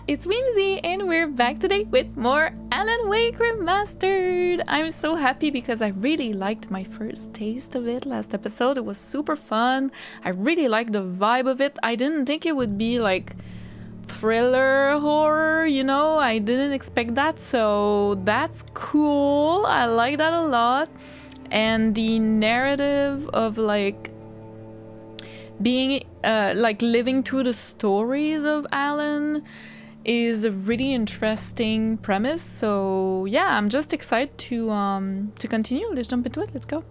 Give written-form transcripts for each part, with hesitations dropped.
it's Whimsy and we're back today with more Alan Wake Remastered. I'm so happy because I really liked my first taste of it last episode. It was super fun. I really liked the vibe of it. I didn't think it would be like thriller horror, you know, I didn't expect that, so that's cool. I like that a lot. And the narrative of like being like living through the stories of Alan is a really interesting premise. So yeah, I'm just excited to continue. Let's jump into it. Let's go.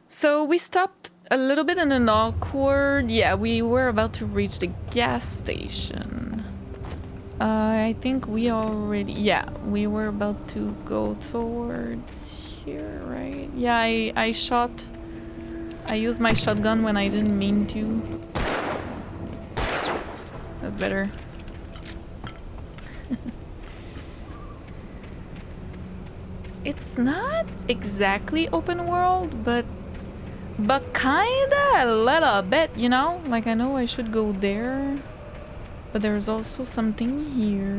So we stopped a little bit in an awkward... Yeah, we were about to reach the gas station. I think we already... Yeah, we were about to go towards here, right? Yeah, I shot... I used my shotgun when I didn't mean to. That's better. It's not exactly open world, but kinda a little bit, you know? Like, I know I should go there, but there's also something here.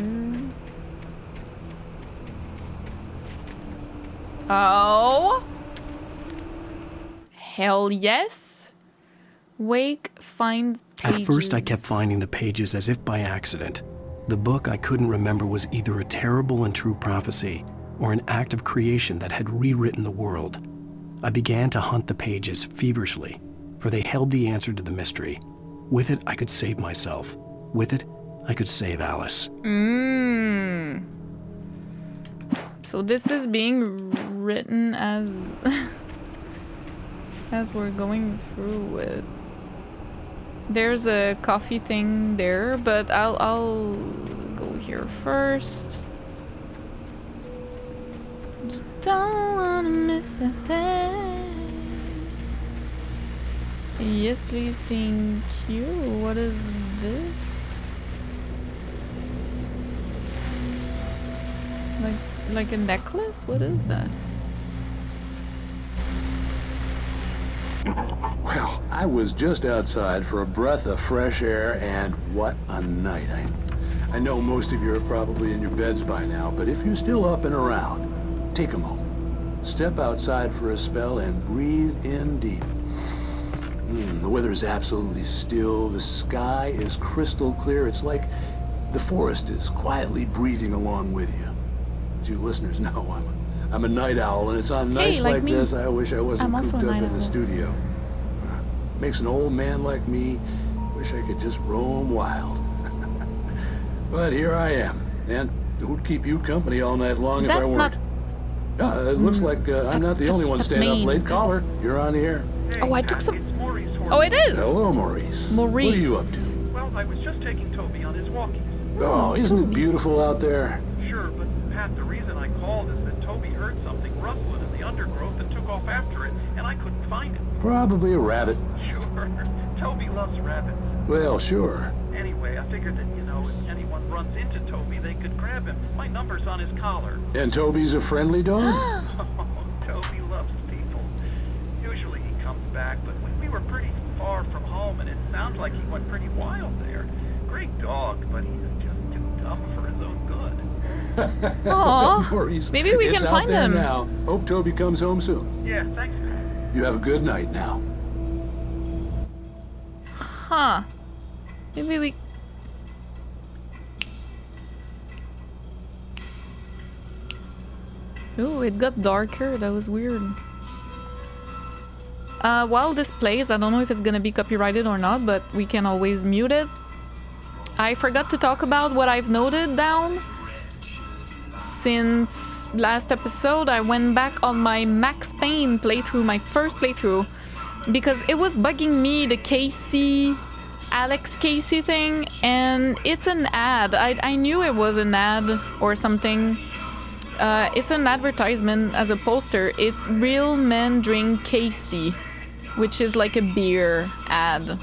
Oh! Hell yes! Wake finds pages. At first I kept finding the pages as if by accident. The book I couldn't remember was either a terrible and true prophecy or an act of creation that had rewritten the world. I began to hunt the pages feverishly, for they held the answer to the mystery. With it, I could save myself. With it, I could save Alice. So this is being written as as we're going through it. There's a coffee thing there, but I'll go here first. Just don't wanna miss a thing. Yes, please, thank you. What is this? Like a necklace? What is that? Well, I was just outside for a breath of fresh air, and what a night. I know most of you are probably in your beds by now, but if you're still up and around, take a moment. Step outside for a spell and breathe in deep. The weather is absolutely still. The sky is crystal clear. It's like the forest is quietly breathing along with you. As you listeners know, I'm a night owl, and it's on nights like this I wish I wasn't cooped up in the studio. Makes an old man like me wish I could just roam wild. But here I am, and who'd keep you company all night long if I weren't? Not... Yeah, it looks like I'm not the only one staying up late. Caller, you're on the air. Oh, I took some... Oh, it is! Hello, Maurice. Maurice. What are you up to? Well, I was just taking Toby on his walkies. Oh, isn't it beautiful out there? Sure, but Pat, the reason I called is that Toby heard something rustling in the undergrowth and took off after it, and I couldn't find it. Probably a rabbit. Sure. Toby loves rabbits. Well, sure. Anyway, I figured that, you know, if anyone runs into Toby, they could grab him. My number's on his collar. And Toby's a friendly dog? Toby loves people. Usually he comes back, but we were pretty far from home, and it sounds like he went pretty wild there. Great dog, but he's just too dumb for his own good. Aww, maybe we can find him. Now. Hope Toby comes home soon. Yeah, thanks. You have a good night now. Huh. Maybe we... Ooh, it got darker. That was weird. While this plays, I don't know if it's gonna be copyrighted or not, but we can always mute it. I forgot to talk about what I've noted down. Since last episode, I went back on my Max Payne playthrough, my first playthrough, because it was bugging me, the Alex Casey thing, and it's an ad. I knew it was an ad or something. It's an advertisement as a poster. It's Real Men Drink Casey, which is like a beer ad.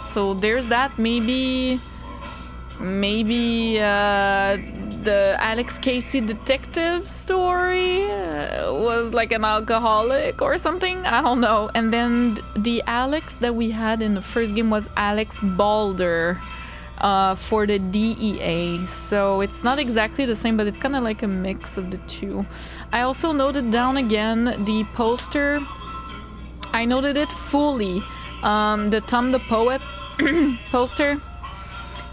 So there's that. Maybe the Alex Casey detective story was was like an alcoholic or something. I don't know. And then the Alex that we had in the first game was Alex Balder for the DEA. So it's not exactly the same, but it's kind of like a mix of the two. I also noted down again the poster. I noted it fully. The Tom the Poet poster.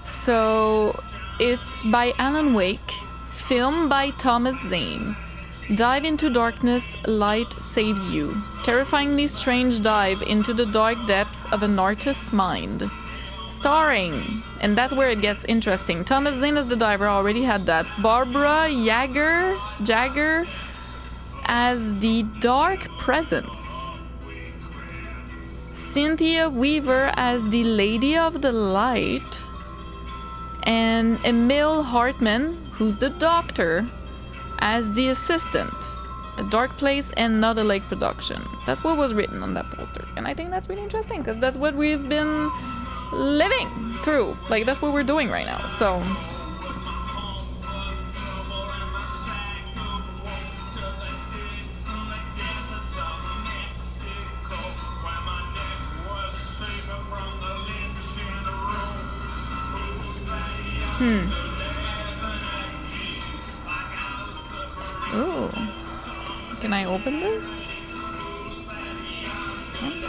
So it's by Alan Wake, film by Thomas Zane. Dive into darkness, light saves you. Terrifyingly strange dive into the dark depths of an artist's mind. Starring, and that's where it gets interesting. Thomas Zane as the diver, already had that. Barbara Jagger as the dark presence. Cynthia Weaver as the Lady of the Light. And Emil Hartman, who's the Doctor, as the assistant. A dark place and not a lake production. That's what was written on that poster. And I think that's really interesting because that's what we've been living through. Like, that's what we're doing right now. So Ooh. Can I open this? Can't.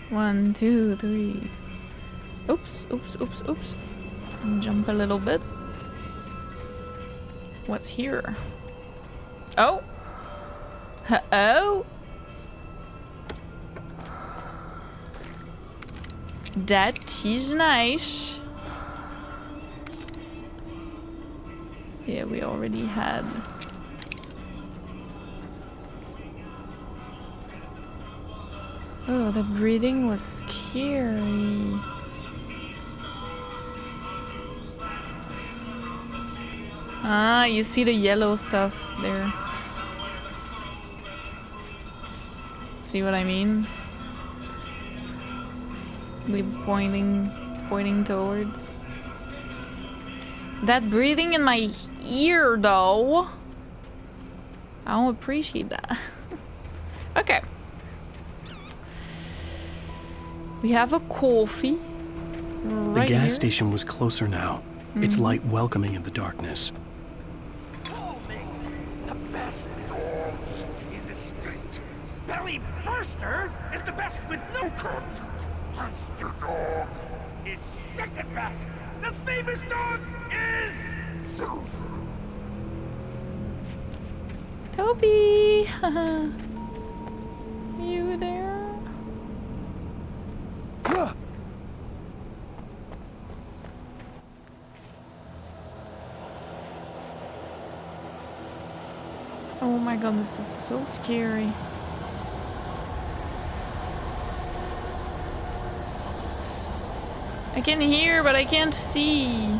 One, two, three. Oops. Jump a little bit. What's here? Oh! Oh! That is nice. Yeah, we already had. Oh, the breathing was scary. Ah, you see the yellow stuff there. See what I mean? We pointing towards. That breathing in my ear, though. I don't appreciate that. Okay. We have a coffee. Right the gas here. station was closer now. Its light welcoming in the darkness. Who makes the best dogs in the state? Belly Burster is the best with no cuts. Monster dog is second best. The famous dog is Toby. You there? Oh my god, this is so scary. I can hear, but I can't see.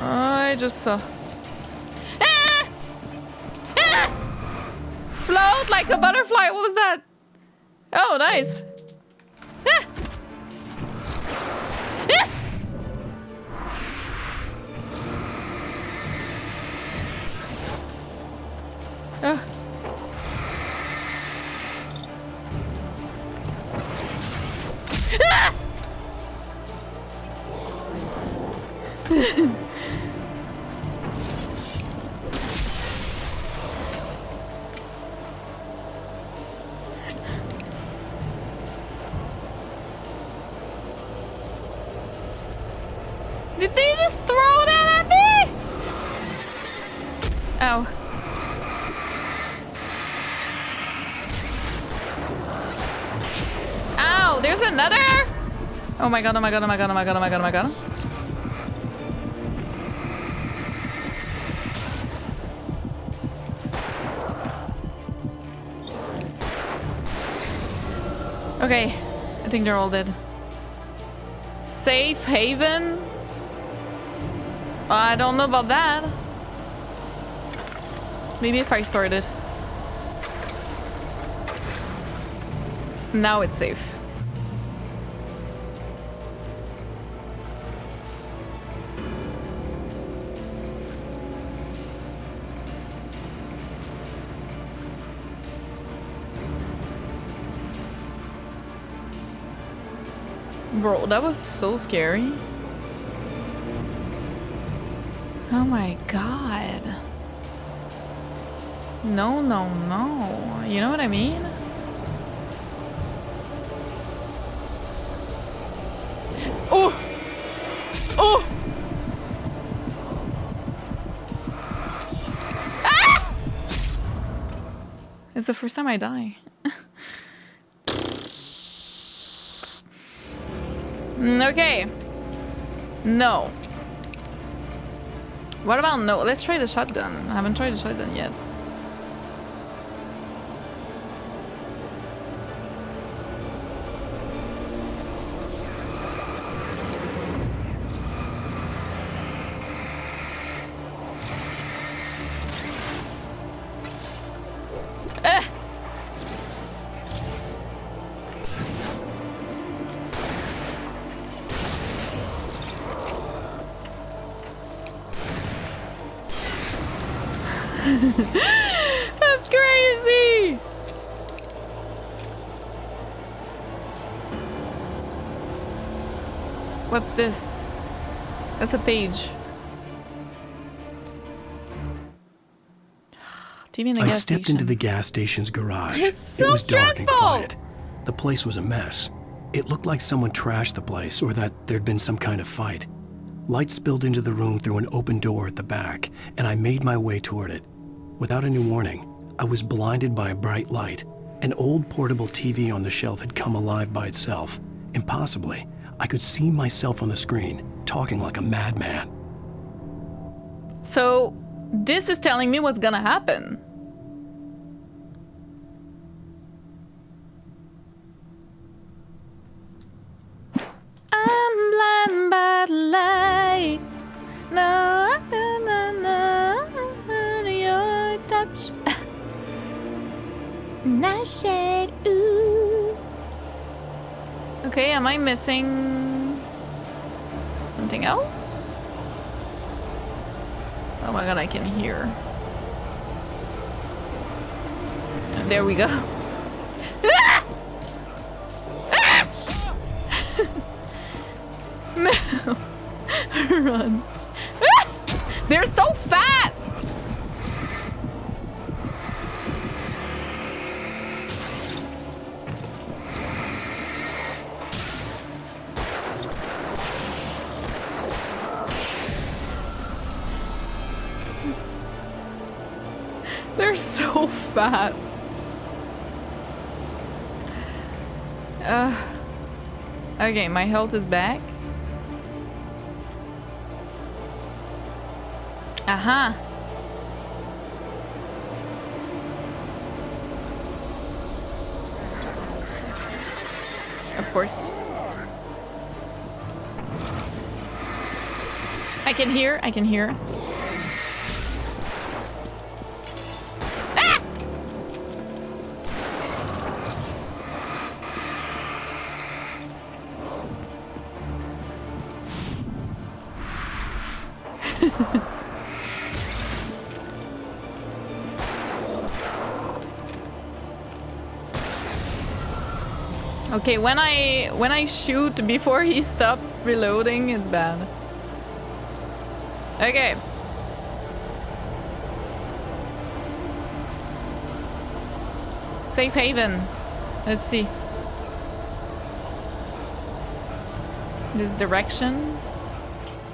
I just saw. Ah! Ah! Float like a butterfly. What was that? Oh, nice. Ah! Ah! Oh. Ah! Did they just throw that at me? Oh. Ow, there's another? Oh my god, oh my god, oh my god, oh my god, oh my god, oh my god. Okay, I think they're all dead. Safe haven? I don't know about that. Maybe if I started. Now it's safe. Bro, that was so scary. Oh my god. No, no, no. You know what I mean? Oh! Oh! Ah! It's the first time I die. Okay. No. What about no? Let's try the shotgun. I haven't tried the shotgun yet. That's crazy! What's this? That's a page. TV in a I gas stepped station. into the gas station's garage. It's so it was dark and stressful! quiet. The place was a mess. It looked like someone trashed the place or that there'd been some kind of fight. Light spilled into the room through an open door at the back, and I made my way toward it. Without any warning, I was blinded by a bright light. An old portable TV on the shelf had come alive by itself. Impossibly, I could see myself on the screen, talking like a madman. So, this is telling me what's gonna happen. I'm blind by the light. No, no, no, no, your touch. Nightshade, ooh. Okay, am I missing something else? Oh my god, I can hear. And there we go. Ah! Ah! No. Run. Ah! They're so fast! They're so fast. Okay, my health is back. Aha. Of course. I can hear. Ah! Okay, when I shoot before he stopped reloading, it's bad. Okay. Safe haven. Let's see. This direction.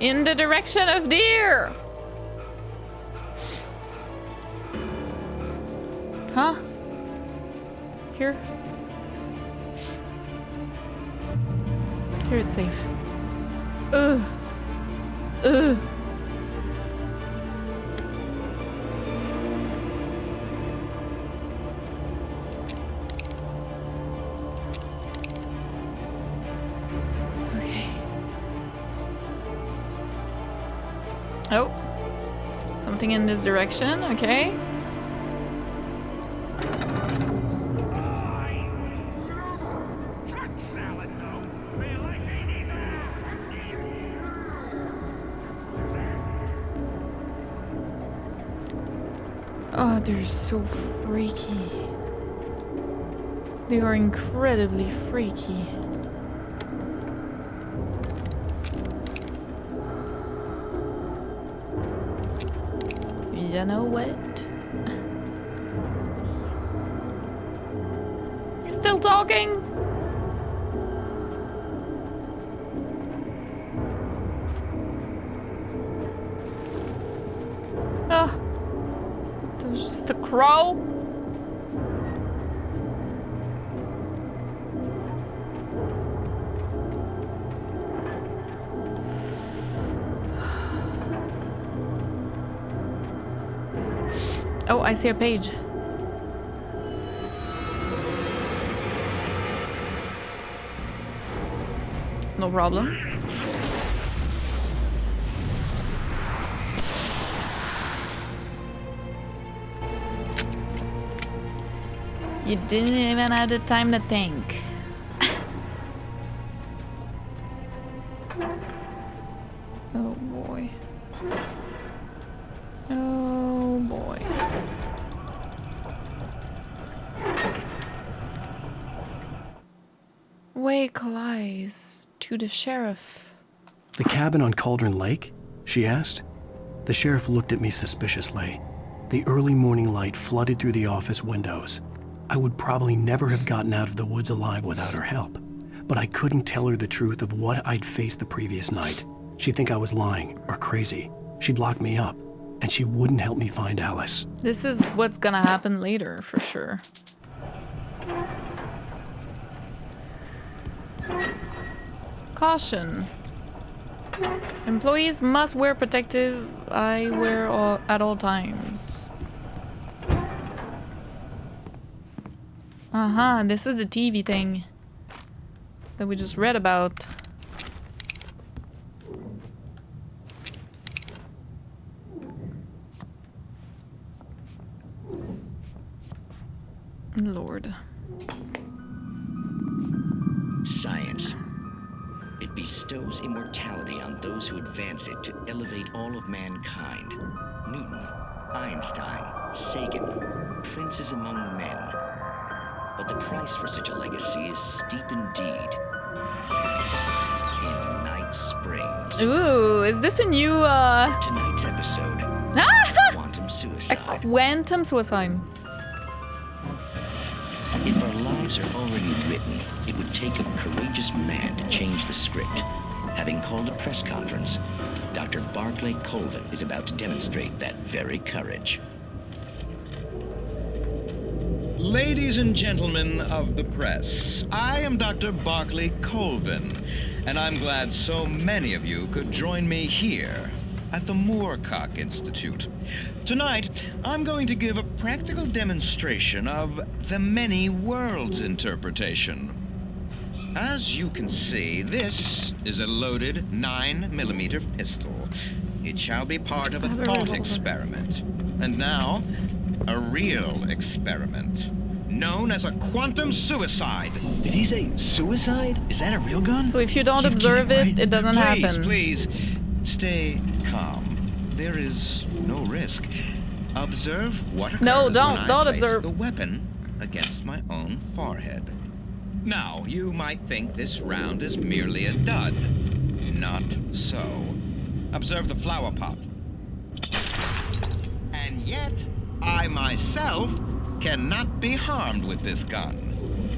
In the direction of deer. Huh? Here. Here it's safe. Ugh. Ugh. Okay. Oh. Something in this direction, okay. Oh, they're so freaky. They are incredibly freaky. You know what? You're still talking? Oh, that was just a crow. Oh, I see a page. No problem. You didn't even have the time to think. Oh boy. Oh boy. Wake lies to the sheriff. The cabin on Cauldron Lake? She asked. The sheriff looked at me suspiciously. The early morning light flooded through the office windows. I would probably never have gotten out of the woods alive without her help. But I couldn't tell her the truth of what I'd faced the previous night. She'd think I was lying or crazy. She'd lock me up, and she wouldn't help me find Alice. This is what's gonna happen later, for sure. Caution. Employees must wear protective eyewear at all times. Uh-huh, this is the TV thing that we just read about. Lord. Science. It bestows immortality on those who advance it to elevate all of mankind. Newton, Einstein, Sagan, princes among men. But the price for such a legacy is steep indeed. In Night Springs. Ooh, is this a new, Tonight's episode, Quantum a Suicide. quantum suicide? If our lives are already written, it would take a courageous man to change the script. Having called a press conference, Dr. Barclay Colvin is about to demonstrate that very courage. Ladies and gentlemen of the press, I am Dr. Barclay Colvin, and I'm glad so many of you could join me here at the Moorcock Institute. Tonight, I'm going to give a practical demonstration of the many worlds interpretation. As you can see, this is a loaded 9mm pistol. It shall be part of a thought experiment. And now, a real experiment, known as a quantum suicide. Did he say suicide? Is that a real gun? So if you don't He's observe kidding, it, right? it doesn't happen. Please, stay calm. There is no risk. Observe what occurs No, when don't I place observe. the weapon against my own forehead. Now, you might think this round is merely a dud. Not so. Observe the flower pot. And yet, I myself cannot be harmed with this gun.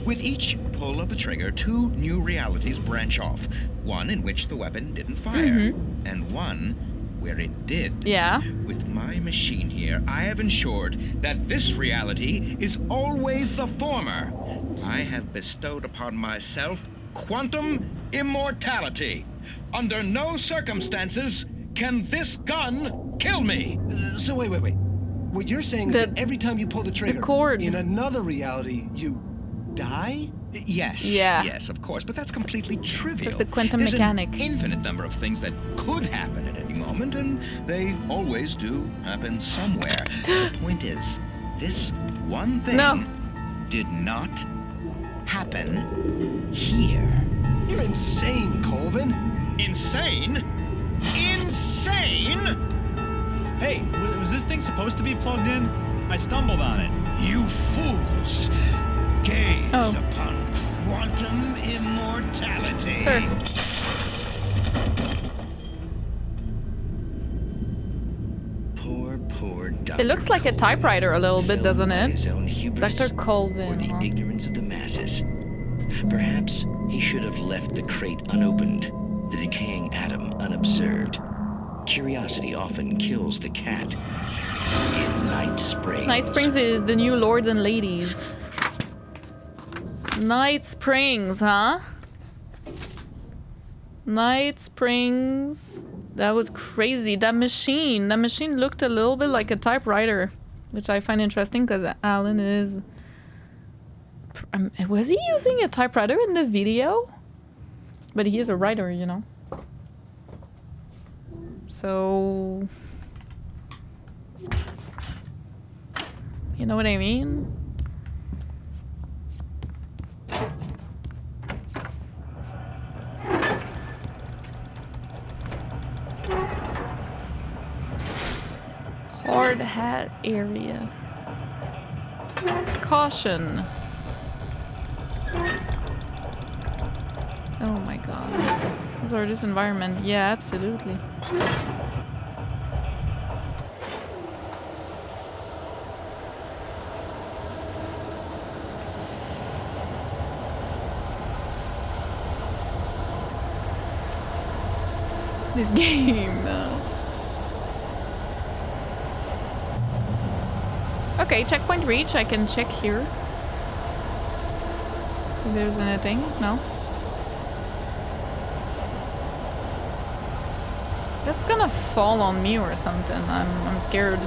With each pull of the trigger, two new realities branch off. One in which the weapon didn't fire, and one where it did. Yeah. With my machine here, I have ensured that this reality is always the former. I have bestowed upon myself quantum immortality. Under no circumstances can this gun kill me. So wait. What you're saying is that every time you pull the trigger, cord. in another reality, you die? Yes. Yeah. Yes, of course, but that's completely trivial. That's the quantum There's mechanic. An infinite number of things that could happen at any moment, and they always do happen somewhere. The point is, this one thing did not happen here. You're insane, Colvin. Insane? Insane? Hey, was this thing supposed to be plugged in? I stumbled on it. You fools! Gaze Oh. upon quantum immortality. Sir. Poor It looks like a typewriter a little bit, doesn't it? His own hubris Dr. Colvin, or the huh? ignorance of the masses. Perhaps he should have left the crate unopened, the decaying atom unobserved. Curiosity often kills the cat. In Night Springs. Night Springs is the new lords and ladies. Night Springs, huh? Night Springs. That was crazy. That machine looked a little bit like a typewriter, which I find interesting because Alan is... was he using a typewriter in the video? But he is a writer, you know. So... you know what I mean? Hard hat area. Caution. Oh my god. Hazardous environment. Yeah, absolutely. This game. Okay, checkpoint reach. I can check here. If there's anything. No. That's gonna fall on me or something. I'm scared.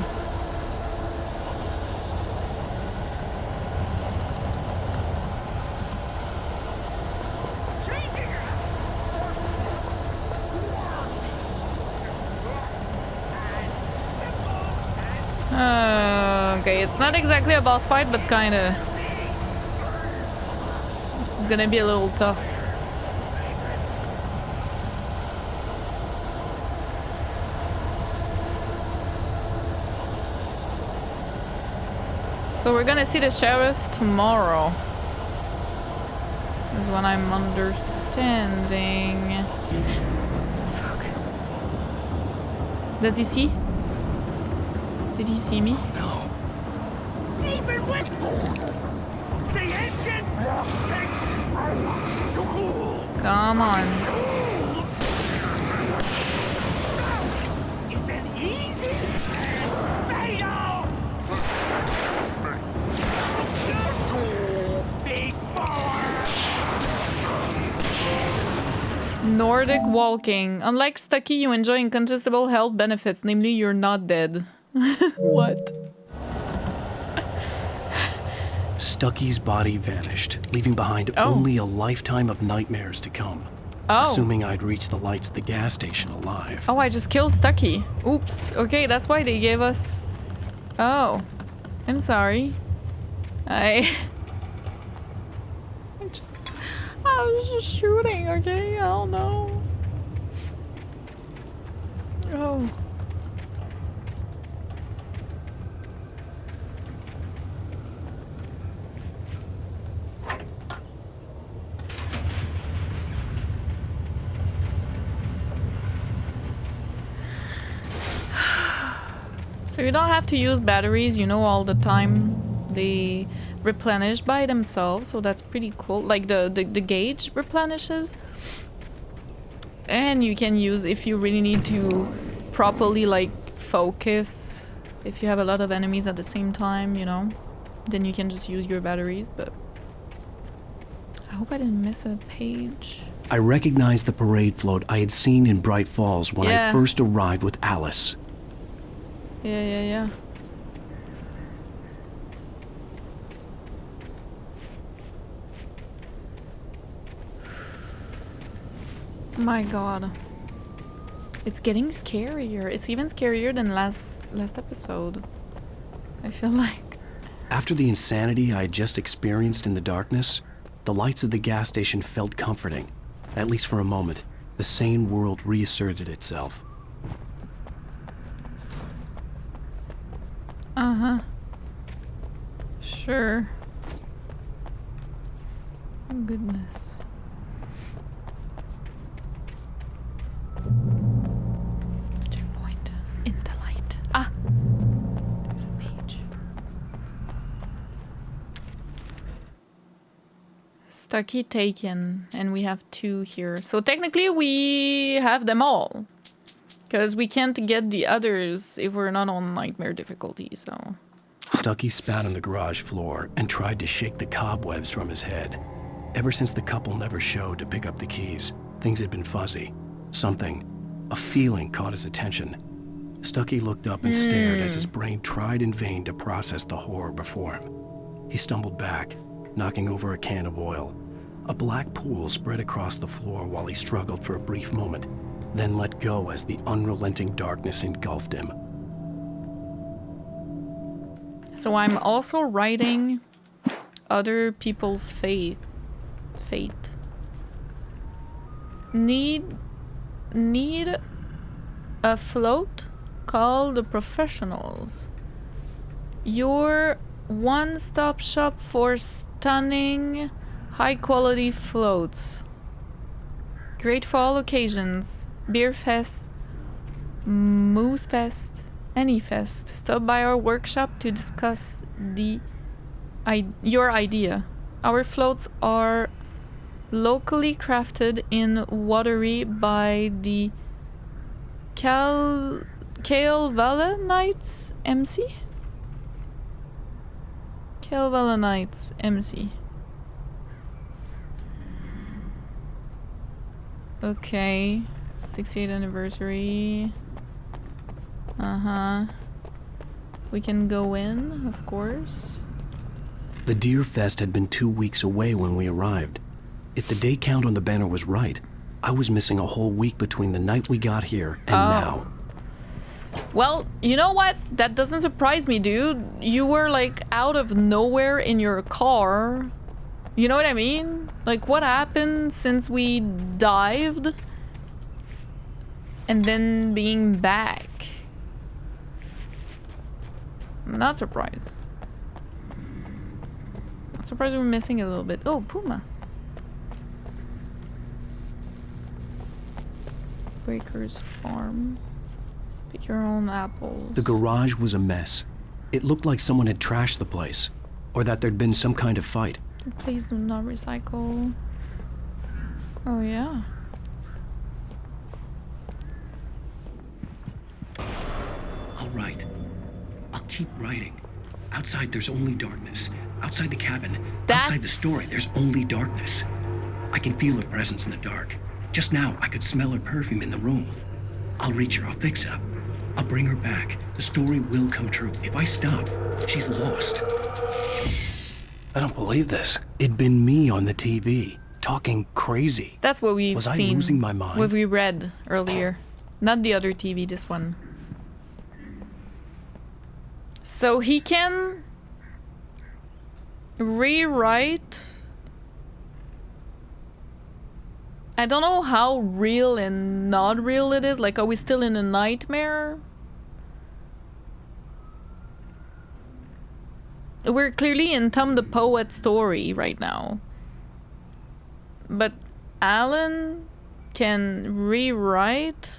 Okay, it's not exactly a boss fight, but kinda. This is gonna be a little tough. So we're gonna see the sheriff tomorrow. Is what I'm understanding. Fuck. Does he see? Did he see me? No. Even with the engine takes to cool. Come on. Isn't easy and fatal. Nordic walking. Unlike Stucky, you enjoy incontestable health benefits, namely you're not dead. What? Stucky's body vanished, leaving behind only a lifetime of nightmares to come. Assuming I'd reach the lights at the gas station alive. Oh, I just killed Stucky. Oops. Okay, that's why they gave us... Oh. I'm sorry. I was just shooting, okay? I don't know. Oh. So you don't have to use batteries, you know, all the time. They replenish by themselves, so that's pretty cool. Like the gauge replenishes. And you can use, if you really need to properly like focus, if you have a lot of enemies at the same time, you know, then you can just use your batteries. But I hope I didn't miss a page. I recognized the parade float I had seen in Bright Falls when I first arrived with Alice. Yeah. My god. It's getting scarier. It's even scarier than last episode. I feel like. After the insanity I had just experienced in the darkness, the lights of the gas station felt comforting. At least for a moment. The sane world reasserted itself. Uh-huh. Sure. Oh, goodness. Checkpoint. In the light. Ah! There's Stucky taken, and we have 2 here. So technically we have them all. Because we can't get the others if we're not on nightmare difficulty, so... Stucky spat on the garage floor and tried to shake the cobwebs from his head. Ever since the couple never showed to pick up the keys, things had been fuzzy. Something, a feeling caught his attention. Stucky looked up and stared as his brain tried in vain to process the horror before him. He stumbled back, knocking over a can of oil. A black pool spread across the floor while he struggled for a brief moment, then let go as the unrelenting darkness engulfed him. So I'm also writing other people's fate. Need a float? Call the professionals. Your one-stop shop for stunning, high-quality floats. Great for all occasions. Beer fest, moose fest, any fest. Stop by our workshop to discuss your idea. Our floats are locally crafted in watery by the Kalevala Knights MC? Kalevala Knights MC. Okay. 68th anniversary. We can go in, of course. The Deer Fest had been 2 weeks away when we arrived. If the day count on the banner was right, I was missing a whole week between the night we got here and now. Well, you know what? That doesn't surprise me, dude. You were like out of nowhere in your car. You know what I mean? Like, what happened since we dived? And then being back. I'm not surprised. Not surprised we're missing a little bit. Oh, Puma. Breaker's Farm. Pick your own apples. The garage was a mess. It looked like someone had trashed the place, or that there'd been some kind of fight. Please do not recycle. Oh, yeah. All right. I'll keep writing. Outside, there's only darkness. Outside the cabin, outside the story, there's only darkness. I can feel her presence in the dark. Just now, I could smell her perfume in the room. I'll reach her. I'll fix it up. I'll bring her back. The story will come true. If I stop, she's lost. I don't believe this. It'd been me on the TV, talking crazy. That's what we've seen. Was I losing my mind? What we read earlier. Not the other TV, this one. So he can rewrite. I don't know how real and not real it is. Like, are we still in a nightmare? We're clearly in Tom the Poet story right now. But Alan can rewrite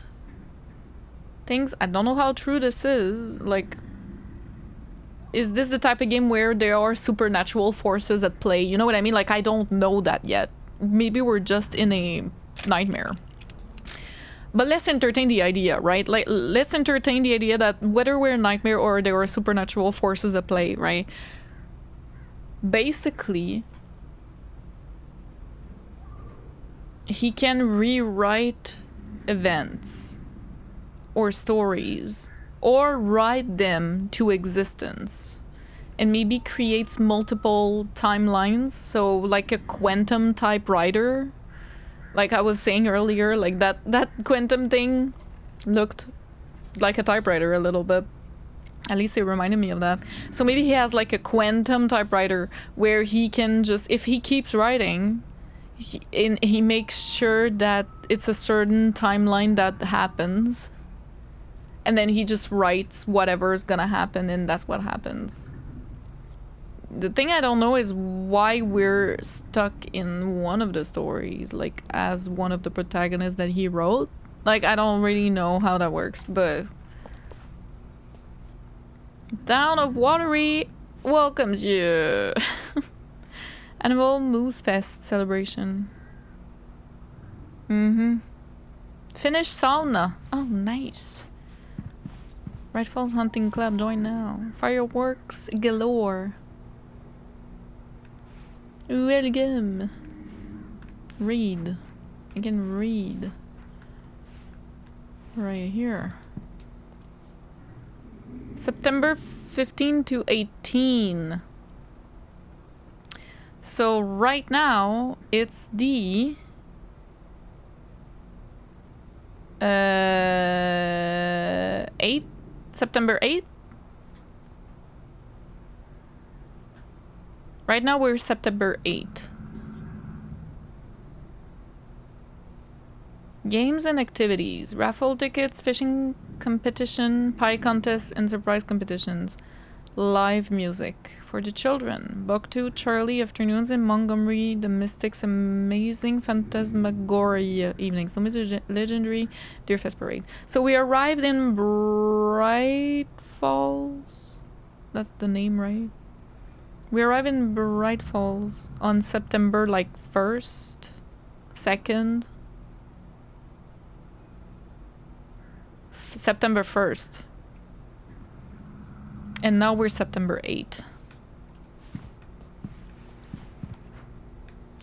things. I don't know how true this is. Like, is this the type of game where there are supernatural forces at play? You know what I mean? Like, I don't know that yet. Maybe we're just in a nightmare. But let's entertain the idea, right? Like, let's entertain the idea that whether we're in a nightmare or there are supernatural forces at play, right? Basically, he can rewrite events or stories or write them to existence. And maybe creates multiple timelines, so like a quantum typewriter. Like I was saying earlier, like that quantum thing looked like a typewriter a little bit. At least it reminded me of that. So maybe he has like a quantum typewriter where he can just, if he keeps writing, he makes sure that it's a certain timeline that happens. And then he just writes whatever's gonna happen, and that's what happens. The thing I don't know is why we're stuck in one of the stories, like as one of the protagonists that he wrote. Like, I don't really know how that works, but Town of Watery welcomes you. Annual Moose Fest celebration. Finish sauna. Oh, nice. Bright Falls Hunting Club, join now. Fireworks galore. Welcome. Read. I can read. Right here. September 15 to 18. So right now it's the 8th, September 8th. Right now we're September 8th. Games and activities, raffle tickets, fishing competition, pie contest, and surprise competitions. Live music for the children. Book 2, Charlie, afternoons in Montgomery, the Mystics, amazing phantasmagoria evenings. So Mr. Legendary, Deerfest Parade. So we arrived in Bright Falls. That's the name, right? We arrived in Bright Falls on September like 1st, 2nd. September 1st. And now we're September 8th.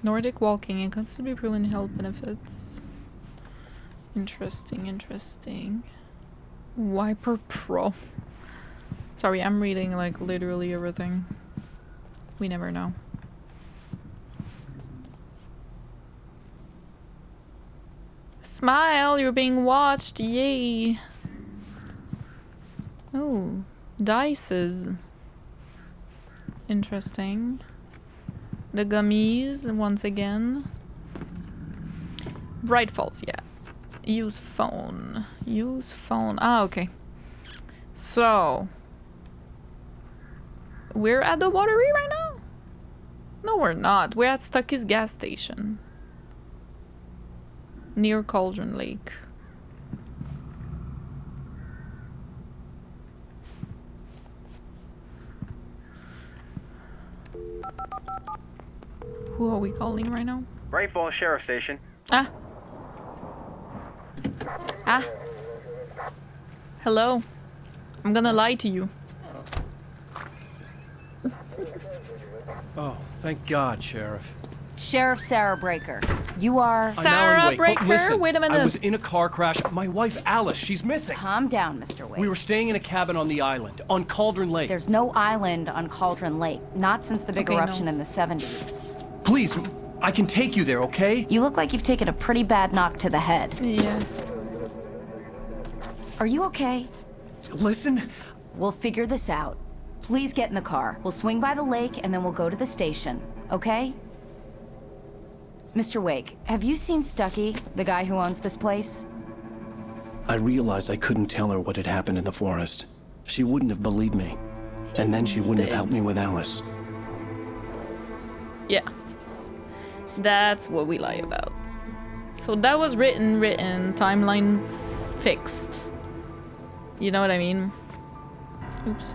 Nordic walking and constantly proven health benefits. Interesting, interesting. Wiper Pro. Sorry, I'm reading like literally everything. We never know. Smile, you're being watched. Yay. Oh, dices. Interesting. The gummies, once again. Bright Falls, yeah. Use phone. Use phone. Ah, okay. So. We're at the watery right now? No, we're not. We're at Stucky's gas station. Near Cauldron Lake. Who are we calling right now? Bright Falls Sheriff Station. Ah. Ah. Hello. I'm gonna lie to you. Oh, thank God, Sheriff. Sheriff Sarah Breaker. You are... Sarah Breaker? Listen, wait a minute. I was in a car crash. My wife, Alice, she's missing. Calm down, Mr. Wade. We were staying in a cabin on the island, on Cauldron Lake. There's no island on Cauldron Lake. Not since the big eruption in the 70s. Please, I can take you there, okay? You look like you've taken a pretty bad knock to the head. Yeah. Are you okay? Listen. We'll figure this out. Please get in the car. We'll swing by the lake and then we'll go to the station, okay? Mr. Wake, have you seen Stucky, the guy who owns this place? I realized I couldn't tell her what had happened in the forest. She wouldn't have believed me. And then she wouldn't have helped me with Alice. Yeah. That's what we lie about. So that was written, timelines fixed. You know what I mean? Oops.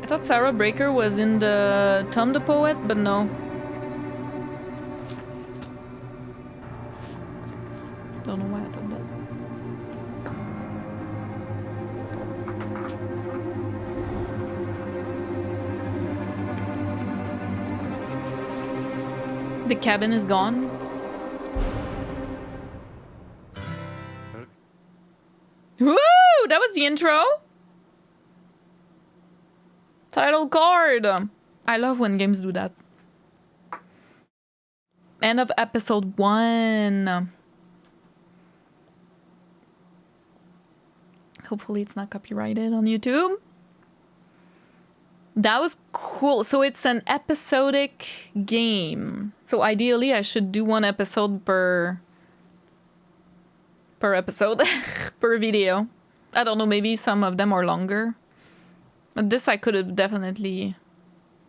I thought Sarah Breaker was in the Tom the Poet, but no. Don't know why I thought that. The cabin is gone. Woo! That was the intro. Title card. I love when games do that. End of episode 1. Hopefully it's not copyrighted on YouTube. That was cool. So it's an episodic game. So ideally I should do 1 episode per episode, per video. I don't know, maybe some of them are longer. But this I could have definitely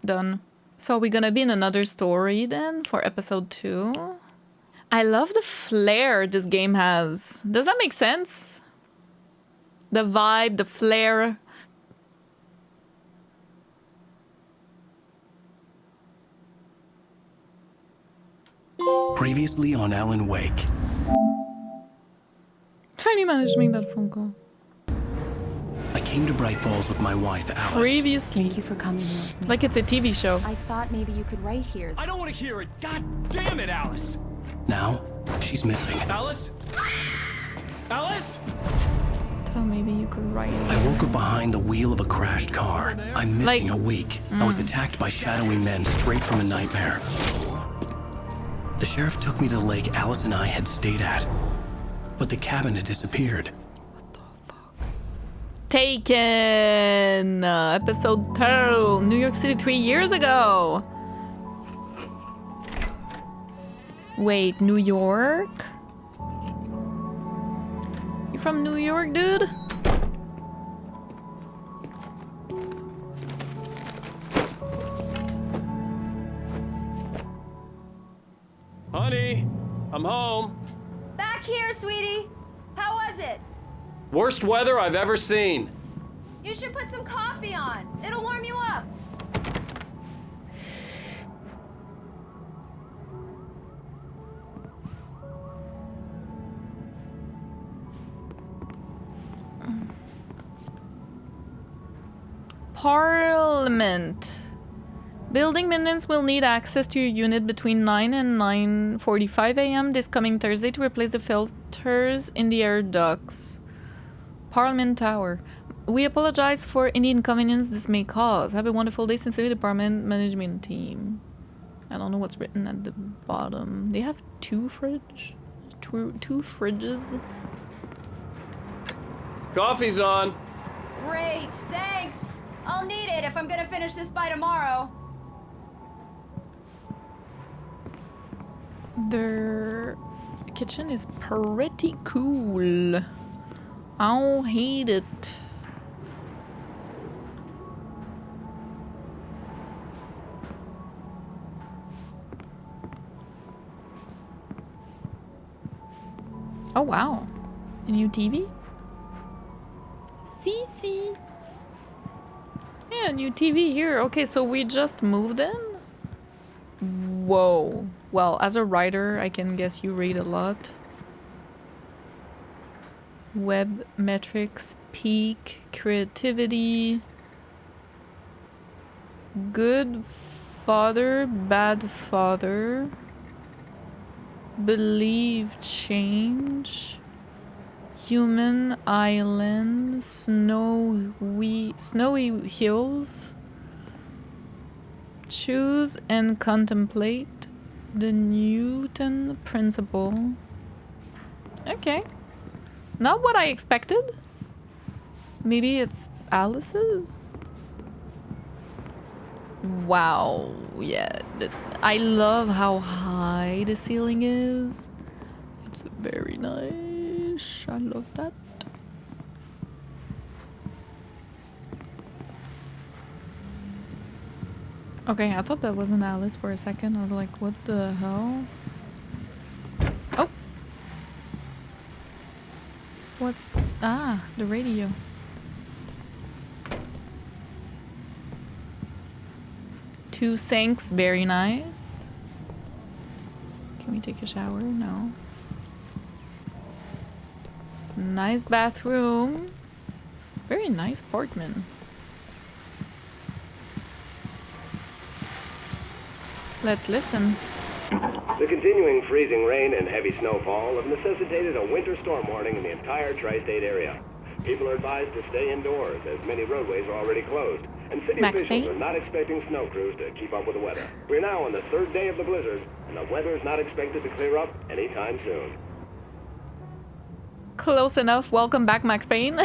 done. So are we gonna be in another story then for episode 2? I love the flair this game has. Does that make sense? The vibe, the flair. Previously on Alan Wake. Finally managed to make that phone call. I came to Bright Falls with my wife, Alice. Previously. Thank you for coming here with me. Like it's a TV show. I thought maybe you could write here. I don't want to hear it. God damn it, Alice. Now, she's missing. Alice? Alice? Thought maybe you could write it. I woke up behind the wheel of a crashed car. I'm missing Like- a week. I was attacked by shadowy men straight from a nightmare. The sheriff took me to the lake Alice and I had stayed at. But the cabin had disappeared. Taken! Episode 2. New York City 3 years ago. Wait, New York? You from New York, dude? Honey, I'm home. Back here, sweetie. How was it? Worst weather I've ever seen. You should put some coffee on. It'll warm you up. Parliament. Building maintenance will need access to your unit between 9 and 9:45 a.m. this coming Thursday to replace the filters in the air ducts. Parliament Tower. We apologize for any inconvenience this may cause. Have a wonderful day. Sincerely, Department Management Team. I don't know what's written at the bottom. They have two fridges. Coffee's on. Great, thanks. I'll need it if I'm gonna finish this by tomorrow. Their kitchen is pretty cool. I don't hate it. Oh wow, a new TV? CC. Yeah, new TV here. Okay, so we just moved in? Whoa. Well, as a writer, I can guess you read a lot. Web metrics, peak, creativity. Good father, bad father. Believe change. Human island, snowy hills. Choose and contemplate the Newton principle. Okay. Not what I expected. Maybe it's Alice's? Wow, yeah. I love how high the ceiling is. It's very nice. I love that. Okay, I thought that wasn't Alice for a second. I was like, what the hell? Oh! What's... Ah, the radio. Two sinks, very nice. Can we take a shower? No. Nice bathroom. Very nice apartment. Let's listen. The continuing freezing rain and heavy snowfall have necessitated a winter storm warning in the entire tri-state area. People are advised to stay indoors as many roadways are already closed, and city officials are not expecting snow crews to keep up with the weather. We're now on the third day of the blizzard, and the weather is not expected to clear up anytime soon. Close enough. Welcome back, Max Payne.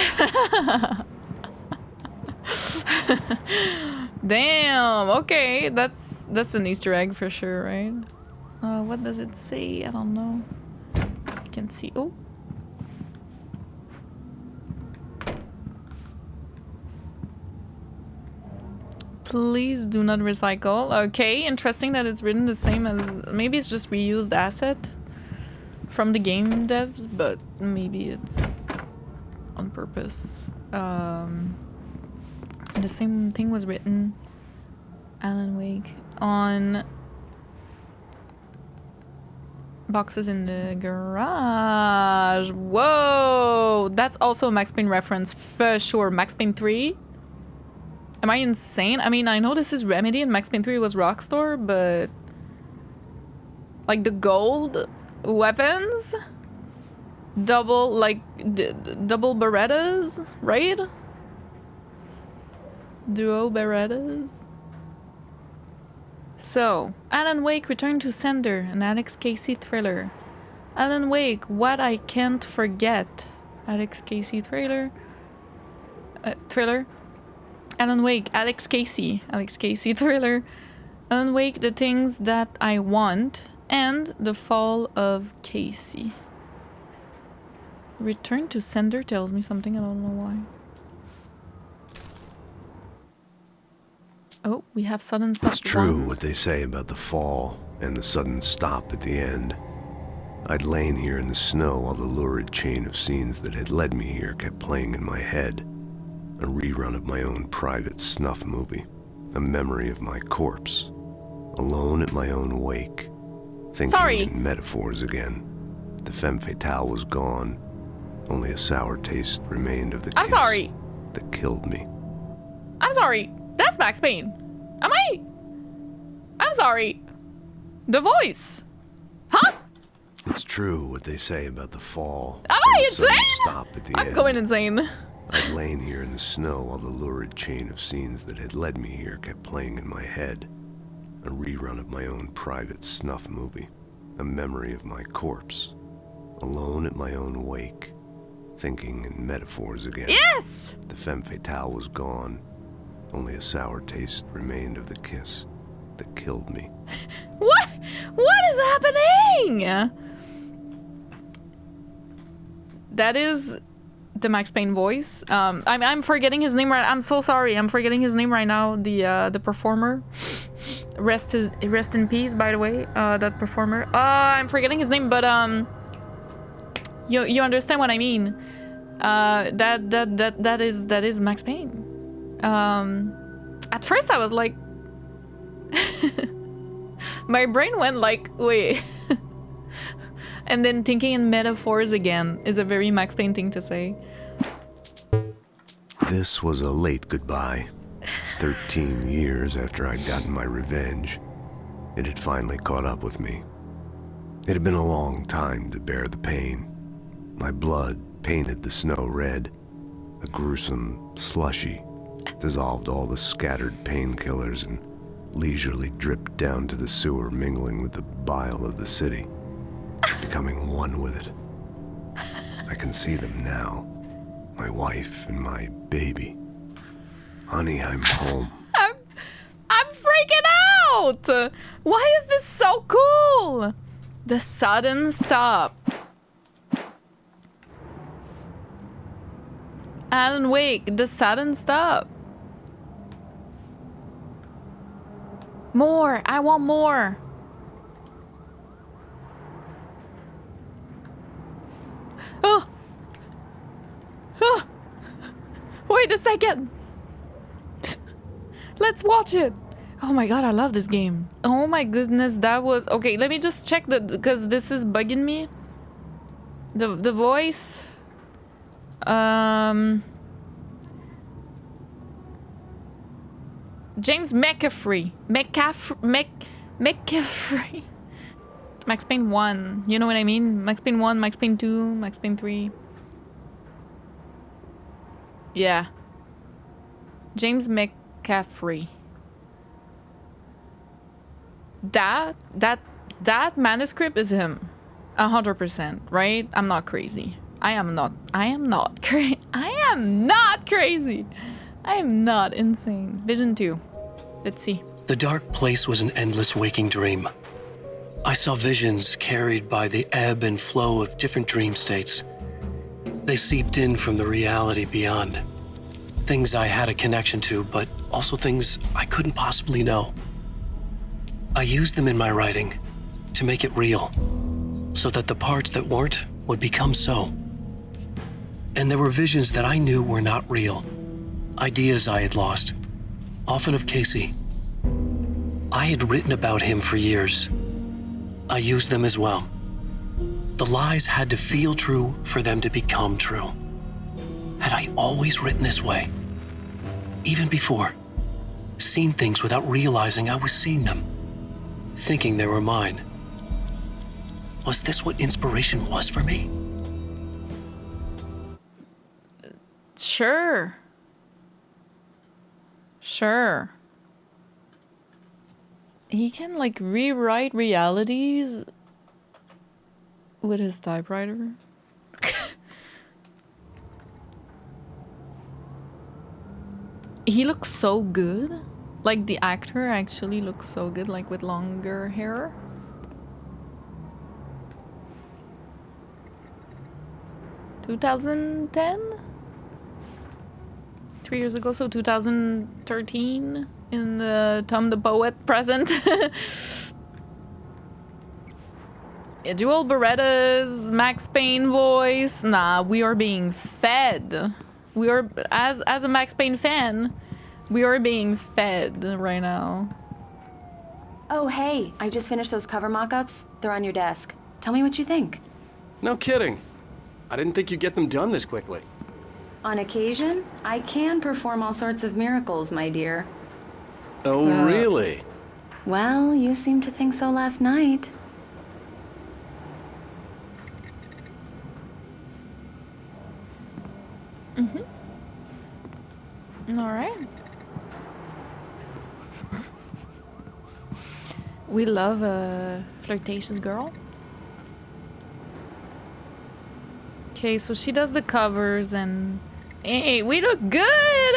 Damn. Okay, that's an Easter egg for sure, right? What does it say? I don't know. I can see. Oh. Please do not recycle. Okay, interesting that it's written the same as... Maybe it's just reused asset from the game devs, but maybe it's on purpose. The same thing was written, Alan Wake, on Boxes in the garage. Whoa! That's also a Max Payne reference for sure. Max Payne 3? Am I insane? I mean, I know this is Remedy and Max Payne 3 was Rockstar, but... like the gold weapons? Double, like, double Berettas, right? Duo Berettas? So, Alan Wake returned to sender, an Alex Casey thriller. Alan Wake, What I Can't Forget. Alex Casey thriller. Thriller. Alan Wake, Alex Casey thriller. Alan Wake, The Things That I Want, and The Fall of Casey. Return to sender tells me something, I don't know why. Oh, we have sudden stop. It's true what they say about the fall and the sudden stop at the end. I'd lain here in the snow while the lurid chain of scenes that had led me here kept playing in my head. A rerun of my own private snuff movie. A memory of my corpse. Alone at my own wake. Thinking in metaphors again. The femme fatale was gone. Only a sour taste remained of the kiss that killed me. I'm sorry. That's Max Payne. I'm sorry. The voice. Huh? It's true what they say about the fall. Am I insane? Stop at the end. I'm going insane. I'd lain here in the snow while the lurid chain of scenes that had led me here kept playing in my head. A rerun of my own private snuff movie. A memory of my corpse. Alone at my own wake. Thinking in metaphors again. Yes! The femme fatale was gone. Only a sour taste remained of the kiss that killed me. What? What is happening? That is the Max Payne voice. I'm forgetting his name right. I'm so sorry. I'm forgetting his name right now. The performer. Rest in peace, by the way. That performer. I'm forgetting his name, but you understand what I mean. That is Max Payne. At first I was like, my brain went like, wait. And then thinking in metaphors again is a very Max Payne thing to say. This was a late goodbye. 13 years after I'd gotten my revenge, it had finally caught up with me. It had been a long time to bear the pain. My blood painted the snow red, a gruesome slushy, dissolved all the scattered painkillers and leisurely dripped down to the sewer, mingling with the bile of the city, becoming one with it. I can see them now, my wife and my baby. Honey, I'm home. I'm freaking out! Why is this so cool? The sudden stop. Alan Wake, the sudden stop. More, I want more. Oh! Oh! Wait a second. Let's watch it. Oh my god, I love this game. Oh my goodness, that was... Okay, let me just check because this is bugging me. The voice... James McCaffrey. McCaffrey. Max Payne 1. You know what I mean? Max Payne 1, Max Payne 2, Max Payne 3. Yeah. James McCaffrey. That manuscript is him. 100%, right? I'm not crazy. I am not crazy. I am not insane. Vision 2. Let's see. The dark place was an endless waking dream. I saw visions carried by the ebb and flow of different dream states. They seeped in from the reality beyond. Things I had a connection to, but also things I couldn't possibly know. I used them in my writing to make it real, so that the parts that weren't would become so. And there were visions that I knew were not real. Ideas I had lost, often of Casey. I had written about him for years. I used them as well, The lies had to feel true for them to become true. Had I always written this way? Even before? Seen things without realizing I was seeing them? Thinking they were mine? Was this what inspiration was for me? Sure. Sure. He can, like, rewrite realities with his typewriter. He looks so good. Like, the actor actually looks so good, like, with longer hair. (2010? 3 years ago, so 2013 in the Tom the Poet present. Yeah, dual Berettas, Max Payne voice. Nah, we are being fed. We are, as a Max Payne fan, we are being fed right now. Oh, hey, I just finished those cover mock-ups. They're on your desk. Tell me what you think. No kidding. I didn't think you'd get them done this quickly. On occasion, I can perform all sorts of miracles, my dear. Oh, So- really? Well, you seemed to think so last night. All right. We love a flirtatious girl. Okay, so she does the covers and... Hey, we look good!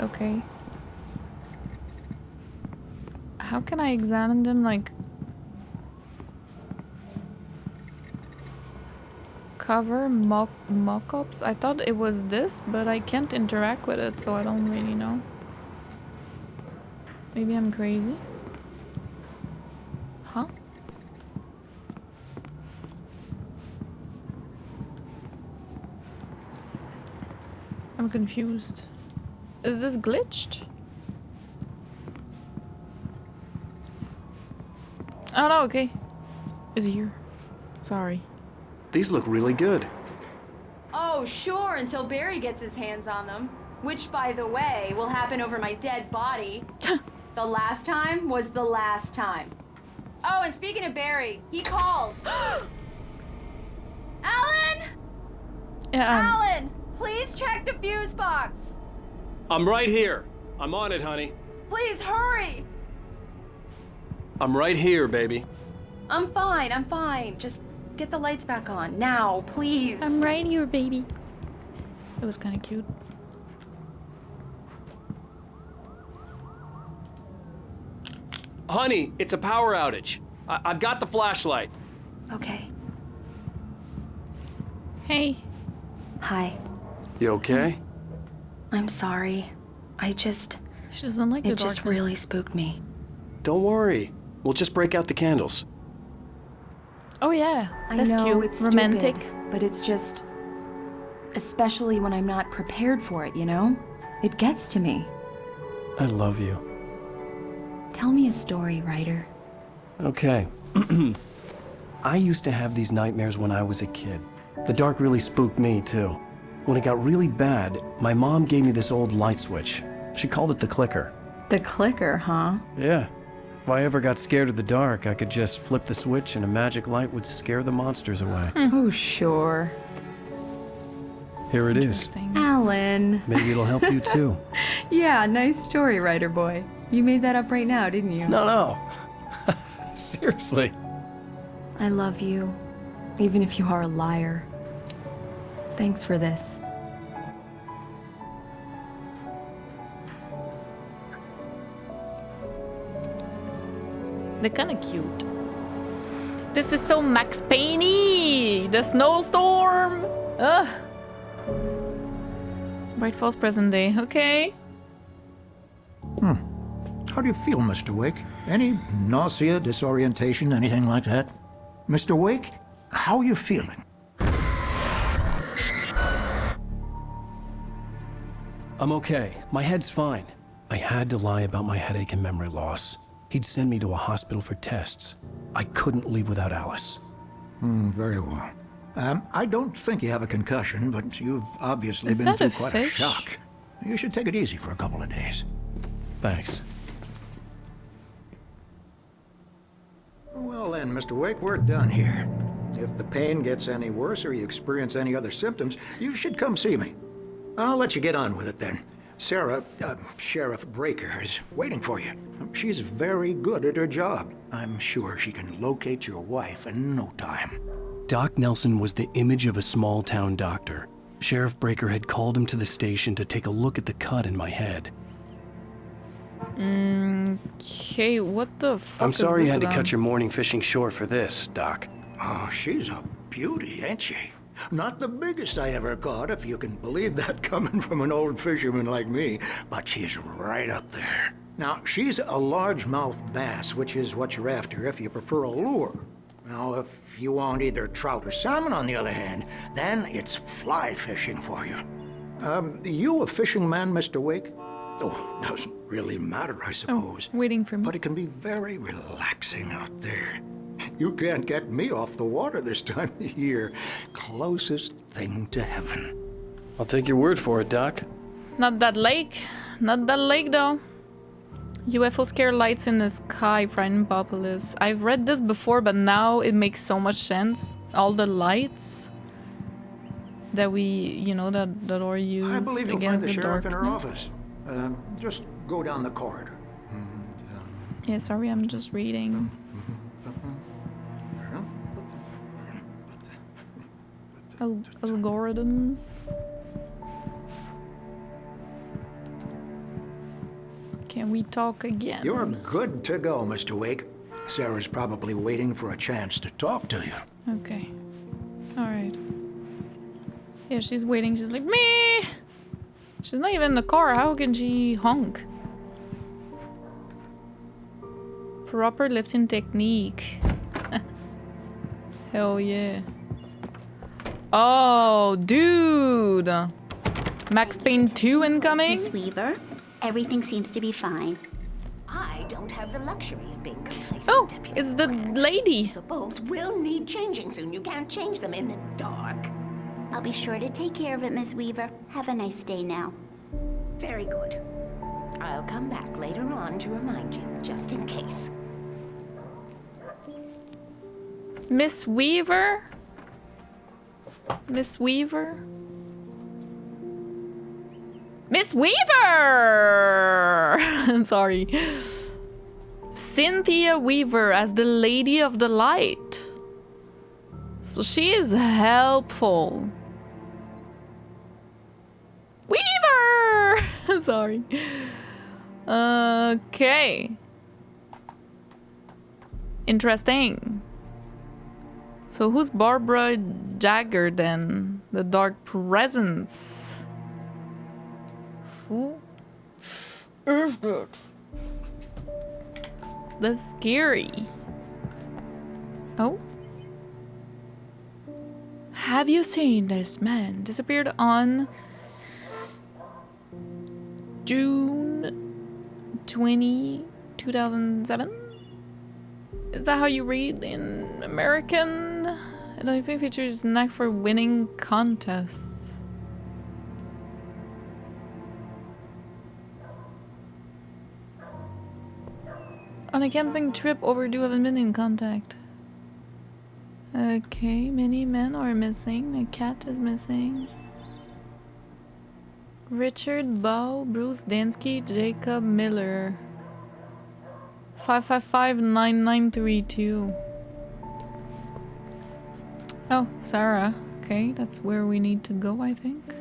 Okay. How can I examine them, like... Cover mock-ups? I thought it was this, but I can't interact with it, so I don't really know. Maybe I'm crazy? Huh? I'm confused. Is this glitched? Oh no, okay. It's here. Sorry. These look really good. Oh, sure, until Barry gets his hands on them. Which, by the way, will happen over my dead body. The last time was the last time. Oh, and speaking of Barry, he called. Alan! Yeah, Alan, please check the fuse box. I'm right here. I'm on it, honey. Please hurry. I'm right here, baby. I'm fine. Just get the lights back on. Now, please. I'm right here, baby. It was kind of cute. Honey, it's a power outage. I've got the flashlight. Okay. Hey. Hi. You okay? I'm sorry. She doesn't like the It just darkness. really spooked me. Don't worry. We'll just break out the candles. Oh yeah, that's I know cute. it's Romantic. stupid, but it's just... Especially when I'm not prepared for it, you know? It gets to me. I love you. Tell me a story, writer. Okay. I used to have these nightmares when I was a kid. The dark really spooked me, too. When it got really bad, my mom gave me this old light switch. She called it the clicker. The clicker, huh? Yeah. If I ever got scared of the dark, I could just flip the switch and a magic light would scare the monsters away. Oh, sure. Here it is. Alan. Maybe it'll help you, too. Yeah, nice story, writer boy. You made that up right now, didn't you? No. Seriously. I love you, even if you are a liar. Thanks for this. They're kind of cute. This is so Max Payne-y! The snowstorm! Ugh. Bright Falls present day, okay. How do you feel, Mr. Wake? Any nausea, disorientation, anything like that? Mr. Wake, how are you feeling? I'm okay. My head's fine. I had to lie about my headache and memory loss. He'd send me to a hospital for tests. I couldn't leave without Alice. Very well. I don't think you have a concussion, but you've obviously been through quite a shock. You should take it easy for a couple of days. Thanks. Well then, Mr. Wake, we're done here. If the pain gets any worse or you experience any other symptoms, you should come see me. I'll let you get on with it then. Sarah, Sheriff Breaker, is waiting for you. She's very good at her job. I'm sure she can locate your wife in no time. Doc Nelson was the image of a small-town doctor. Sheriff Breaker had called him to the station to take a look at the cut in my head. Okay, what the fuck I'm sorry you had about? to cut your morning fishing short for this, Doc. Oh, she's a beauty, ain't she? Not the biggest I ever caught, if you can believe that coming from an old fisherman like me, but she's right up there. Now, she's a largemouth bass, which is what you're after if you prefer a lure. Now, if you want either trout or salmon, on the other hand, then it's fly fishing for you. You a fishing man, Mr. Wake? Oh, doesn't really matter, I suppose. Oh, waiting for me. But it can be very relaxing out there. You can't get me off the water this time of year. Closest thing to heaven. I'll take your word for it, Doc. Not that lake. Not that lake, though. UFO scare lights in the sky, frightening populace. I've read this before, but now it makes so much sense. All the lights that we, you know, that are used I believe you'll find against the the sheriff in her darkness. office. Just go down the corridor. Yeah, sorry, I'm just reading. Algorithms. Can we talk again? You're good to go, Mr. Wake. Sarah's probably waiting for a chance to talk to you. Okay. Alright. Yeah, she's waiting. She's like, me! She's not even in the car. How can she honk? Proper lifting technique. Hell yeah. Oh, dude! Max Payne 2 incoming? Miss Weaver, everything seems to be fine. I don't have the luxury of being complacent. Oh, it's the lady. The bulbs will need changing soon. You can't change them in the dark. I'll be sure to take care of it, Miss Weaver. Have a nice day now. Very good. I'll come back later on to remind you, just in case. Miss Weaver? Miss Weaver? Miss Weaver! I'm sorry. Cynthia Weaver as the Lady of the Light. So she is helpful. Weaver! I'm sorry. Okay. Interesting. So who's Barbara Jagger then? The Dark Presence. Who is that? That's scary. Oh. Have you seen this man? Disappeared on June 20, 2007? Is that how you read in American? And I think features knack for winning contests. On a camping trip, overdue, haven't been in contact. Okay, many men are missing. A cat is missing. Richard Bow, Bruce Dansky, Jacob Miller. 555-9932. Oh, Sarah. Okay, that's where we need to go, I think.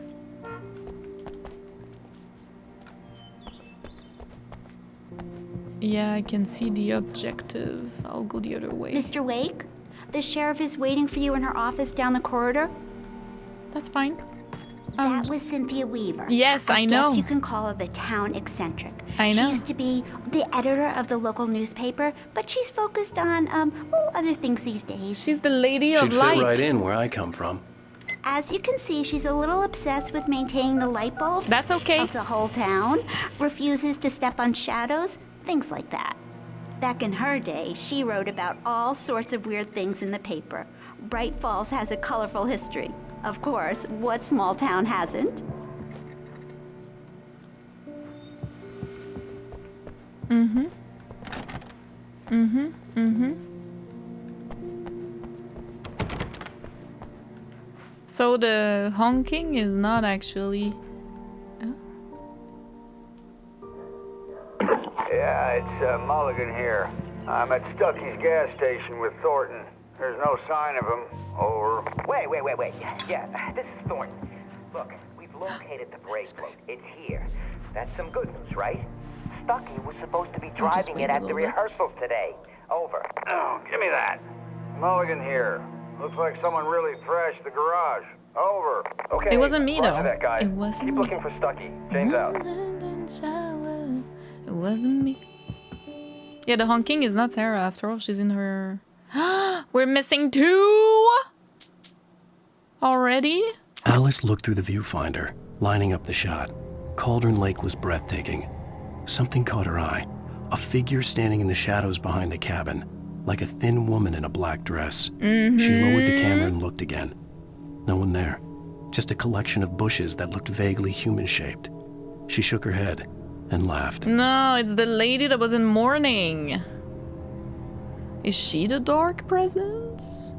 Yeah, I can see the objective. I'll go the other way. Mr. Wake, the sheriff is waiting for you in her office down the corridor. That's fine. That was Cynthia Weaver. Yes, I know. I guess you can call her the town eccentric. I know. She used to be the editor of the local newspaper, but she's focused on, other things these days. She's the Lady of Light. She'd fit right in where I come from. As you can see, she's a little obsessed with maintaining the light bulbs. That's okay. Of the whole town. Refuses to step on shadows. Things like that. Back in her day, she wrote about all sorts of weird things in the paper. Bright Falls has a colorful history. Of course, what small town hasn't? Mm-hmm. Mm-hmm. Mm-hmm. So the honking is not actually... Yeah, it's Mulligan here. I'm at Stucky's gas station with Thornton. There's no sign of him. Over. Wait. Yeah, this is Thornton. Look, we've located the brake float. It's here. That's some good news, right? Stucky was supposed to be driving it at the rehearsals today. Over. Oh, give me that. Mulligan here. Looks like someone really thrashed the garage. Over. Okay. It wasn't me, though. That guy. It wasn't Keep me. looking for Stucky. James out. It wasn't me. Yeah, the honking is not Sarah. After all, she's in her... We're missing 2 already? Alice looked through the viewfinder, lining up the shot. Cauldron Lake was breathtaking. Something caught her eye. A figure standing in the shadows behind the cabin, like a thin woman in a black dress. She lowered the camera and looked again. No one there. Just a collection of bushes that looked vaguely human-shaped. She shook her head and laughed. No, it's the lady that was in mourning. Is she the dark presence?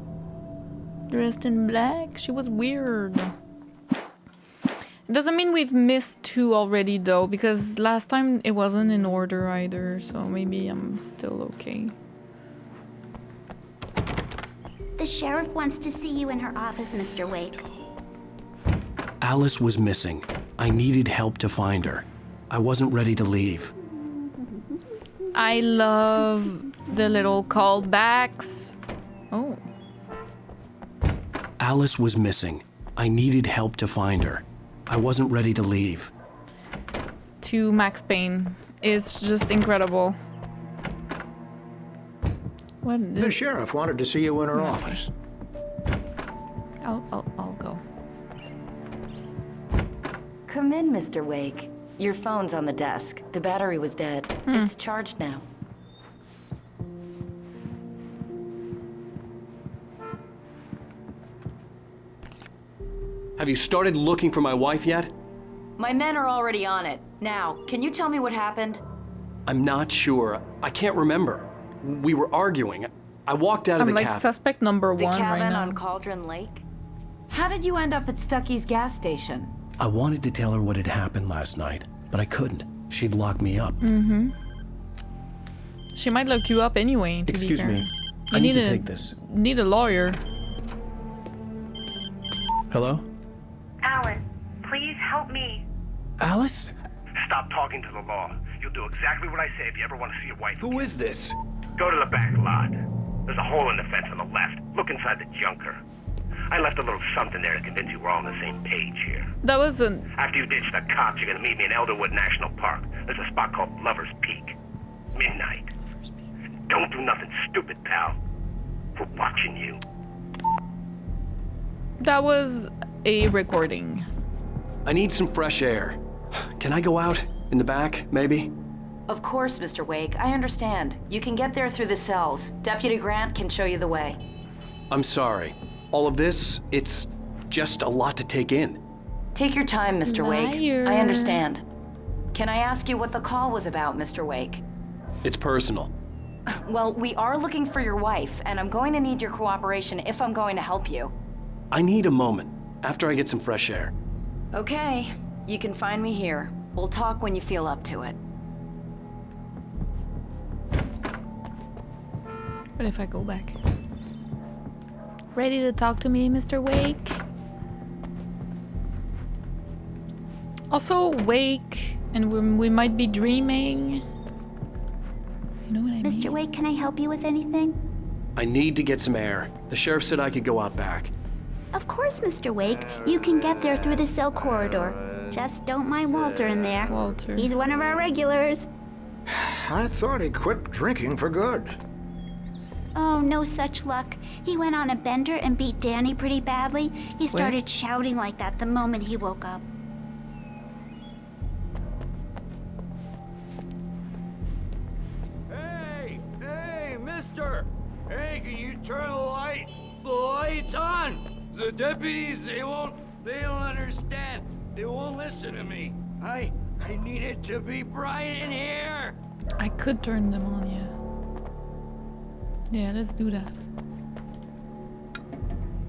Dressed in black? She was weird. It doesn't mean we've missed 2 already, though, because last time it wasn't in order either, so maybe I'm still okay. The sheriff wants to see you in her office, Mr. Wake. Alice was missing. I needed help to find her. I wasn't ready to leave. I love the little callbacks. Oh. Alice was missing. I needed help to find her. I wasn't ready to leave. To Max Payne. It's just incredible. What? The sheriff wanted to see you in her office. I'll go. Come in, Mr. Wake. Your phone's on the desk. The battery was dead. It's charged now. Have you started looking for my wife yet? My men are already on it. Now, can you tell me what happened? I'm not sure. I can't remember. We were arguing. I walked out of the I'm like cab. suspect number The 1 right cabin now. on Cauldron Lake? How did you end up at Stucky's gas station? I wanted to tell her what had happened last night, but I couldn't. She'd lock me up. She might look you up anyway, to Excuse be fair. me. You I need to take this. Need a lawyer. Hello? Alan, please help me. Alice? Stop talking to the law. You'll do exactly what I say if you ever want to see your wife. Who is this? Go to the back lot. There's a hole in the fence on the left. Look inside the junker. I left a little something there to convince you we're all on the same page here. That wasn't... After you ditch the cops, you're gonna meet me in Elderwood National Park. There's a spot called Lover's Peak. Midnight. Don't do nothing stupid, pal. We're watching you. That was a recording. I need some fresh air. Can I go out? In the back, maybe? Of course, Mr. Wake. I understand. You can get there through the cells. Deputy Grant can show you the way. I'm sorry. All of this, it's just a lot to take in. Take your time, Mr. Wake. Liar. I understand. Can I ask you what the call was about, Mr. Wake? It's personal. Well, we are looking for your wife, and I'm going to need your cooperation if I'm going to help you. I need a moment, after I get some fresh air. Okay. You can find me here. We'll talk when you feel up to it. What if I go back? Ready to talk to me, Mr. Wake? Also, Wake, and we might be dreaming. You know what I mean? Mr. Wake, can I help you with anything? I need to get some air. The sheriff said I could go out back. Of course, Mr. Wake. You can get there through the cell corridor. Just don't mind Walter in there. Walter. He's one of our regulars. I thought he quit drinking for good. Oh, no such luck. He went on a bender and beat Danny pretty badly. He started shouting like that the moment he woke up. Hey, mister! Hey, can you turn the lights on? The deputies, they don't understand. They won't listen to me. I need it to be bright in here. I could turn them on, yeah. Yeah, let's do that.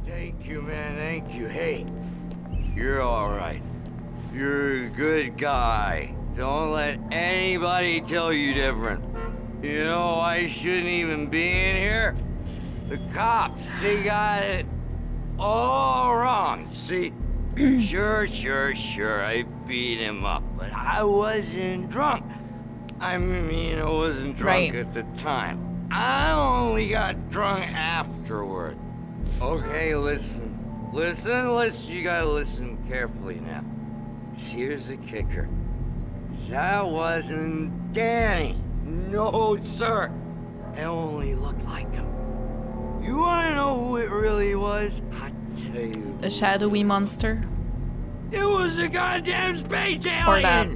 Thank you, man, thank you. Hey, you're all right. You're a good guy. Don't let anybody tell you different. You know, I shouldn't even be in here. The cops, they got it all wrong. See, sure, I beat him up, but I wasn't drunk. I mean, I wasn't drunk at the time. I only got drunk afterward. Okay, listen, you gotta listen carefully now. Here's the kicker. That wasn't Danny. No, sir. It only looked like him. You wanna know who it really was? I tell you. The shadowy monster. It was a goddamn space alien! Or that.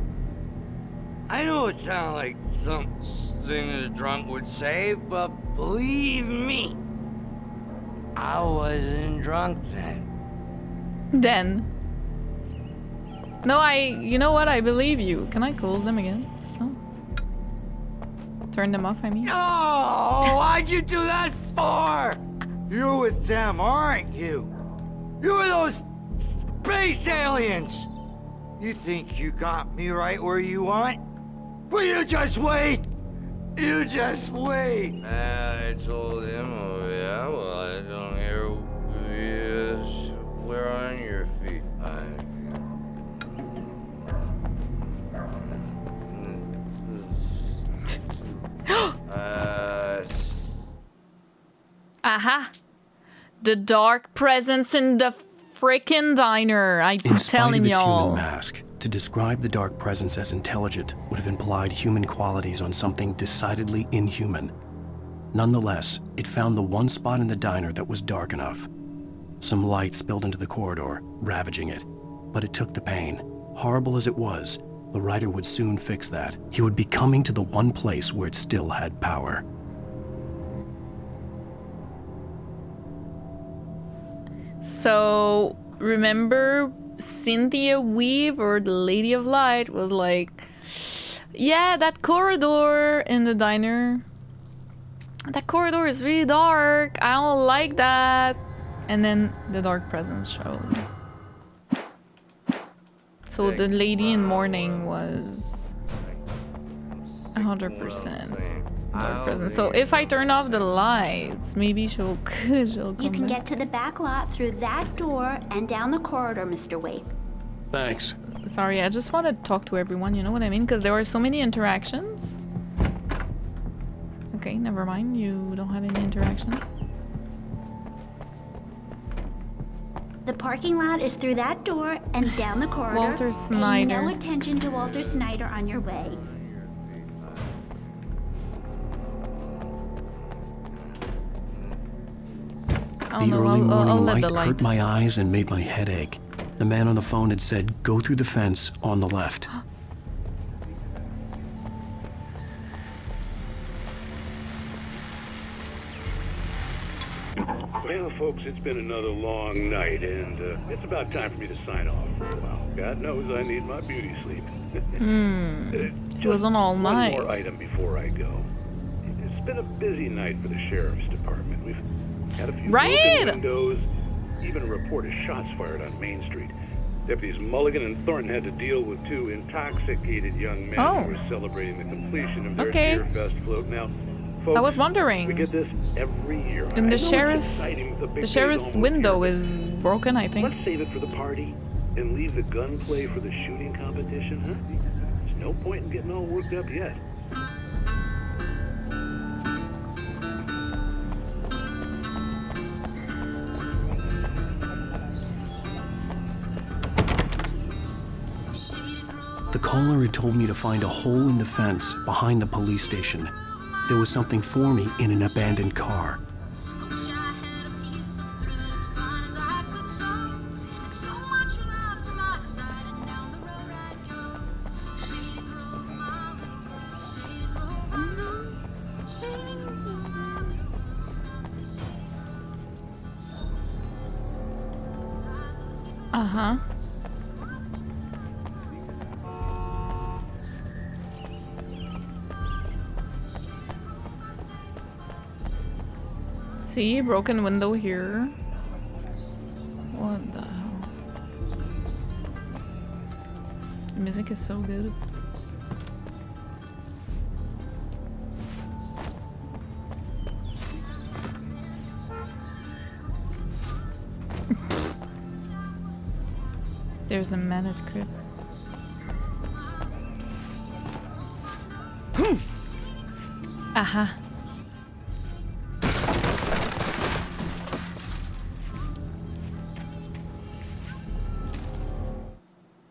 I know it sounds like something a drunk would say, but believe me, I wasn't drunk then. No, you know what? I believe you. Can I close them again? Oh. Turn them off, I mean. Oh, why'd you do that for? You're with them, aren't you? You're those space aliens. You think you got me right where you want? Well, you just wait. You just wait. I told him, oh yeah, well, I don't hear you. Where on your feet? Aha! The dark presence in the frickin' diner. I'm telling y'all. Human mask, to describe the dark presence as intelligent would have implied human qualities on something decidedly inhuman. Nonetheless, it found the one spot in the diner that was dark enough. Some light spilled into the corridor, ravaging it. But it took the pain. Horrible as it was, the writer would soon fix that. He would be coming to the one place where it still had power. So, remember Cynthia Weave, or the Lady of Light, was like, yeah, that corridor in the diner, that corridor is really dark, I don't like that. And then the dark presence showed. So the lady in mourning was 100% dark presence. So if I turn off the lights, maybe she'll come You can back. get to the back lot through that door and down the corridor, Mr. Wake. Thanks. Sorry, I just want to talk to everyone, you know what I mean? Because there are so many interactions. Okay, never mind, you don't have any interactions. The parking lot is through that door and down the corridor. Walter Pay Snyder. no attention to Walter Snyder on your way. The early morning light hurt my eyes and made my head ache. The man on the phone had said, go through the fence on the left. Well, folks, it's been another long night, and it's about time for me to sign off for a while. God knows I need my beauty sleep. It was on all night. One more item before I go. It's been a busy night for the sheriff's department. We've had a few broken windows, even a report of shots fired on Main Street. Deputies Mulligan and Thornton had to deal with two intoxicated young men who were celebrating the completion of their Deer Fest float. Now, folks, I was wondering. we get this every year. And the sheriff's window is broken, I think. Let's save it for the party and leave the gunplay for the shooting competition, huh? There's no point in getting all worked up yet. The caller had told me to find a hole in the fence behind the police station. there was something for me in an abandoned car. Uh-huh. See, broken window here. What the hell? The music is so good. There's a manuscript. Aha.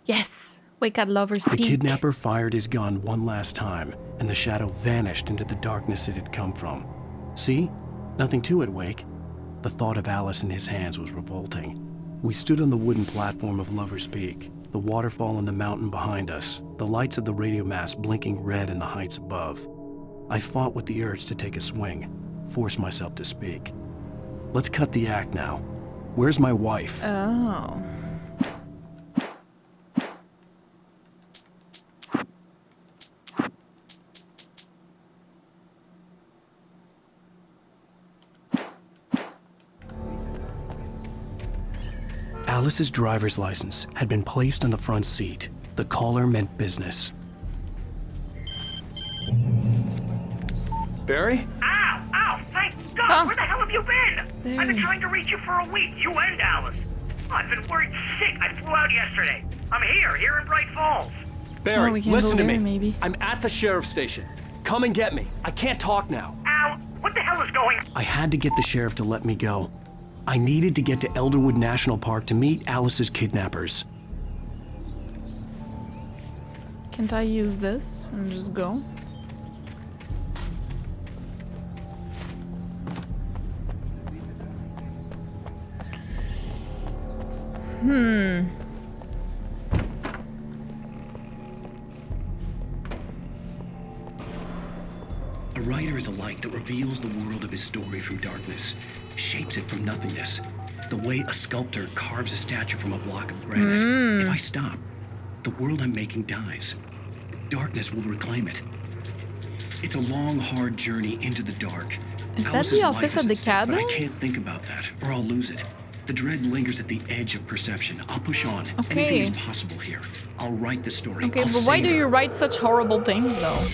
Yes! Wake up, lovers. The kidnapper fired his gun one last time, and the shadow vanished into the darkness it had come from. See? Nothing to it, Wake. The thought of Alice in his hands was revolting. We stood on the wooden platform of Lover's Peak, the waterfall in the mountain behind us, the lights of the radio mast blinking red in the heights above. I fought with the urge to take a swing, force myself to speak. Let's cut the act now. Where's my wife? Oh. Alice's driver's license had been placed on the front seat. The caller meant business. Barry? Ow! Ow! Thank God! Where the hell have you been? I've been trying to reach you for a week, you and Alice. I've been worried sick. I flew out yesterday. I'm here in Bright Falls. Barry, listen to me. Maybe. I'm at the sheriff's station. Come and get me. I can't talk now. Ow! What the hell is going on? I had to get the sheriff to let me go. I needed to get to Elderwood National Park to meet Alice's kidnappers. Can't I use this and just go? A writer is a light that reveals the world of his story from darkness, shapes it from nothingness. The way a sculptor carves a statue from a block of granite. If I stop, the world I'm making dies. Darkness will reclaim it. It's a long, hard journey into the dark. Is that the office at the cabin? But I can't think about that, or I'll lose it. The dread lingers at the edge of perception. I'll push on. Okay. Anything is possible here. I'll write the story. Okay, but why do you write such horrible things, though?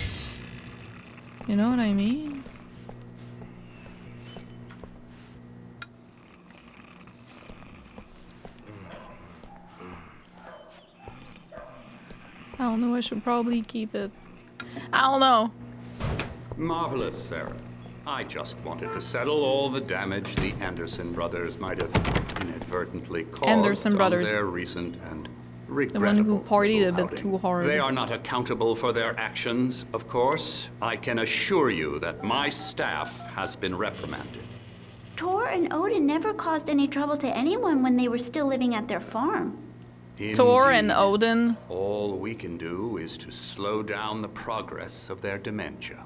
You know what I mean? I don't know, I should probably keep it. I don't know. Marvelous, Sarah. I just wanted to settle all the damage the Anderson brothers might have inadvertently caused on their recent and regrettable the one who partied a bit outing. too hard. They are not accountable for their actions, of course. I can assure you that my staff has been reprimanded. Tor and Odin never caused any trouble to anyone when they were still living at their farm. Tor and Odin. All we can do is to slow down the progress of their dementia.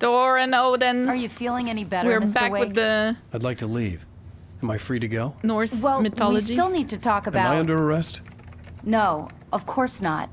Tor and Odin. Are you feeling any better, We're Mr. back Wake? with the I'd like to leave. Am I free to go? Norse well, mythology. we still need to talk about... Am I under arrest? No, of course not.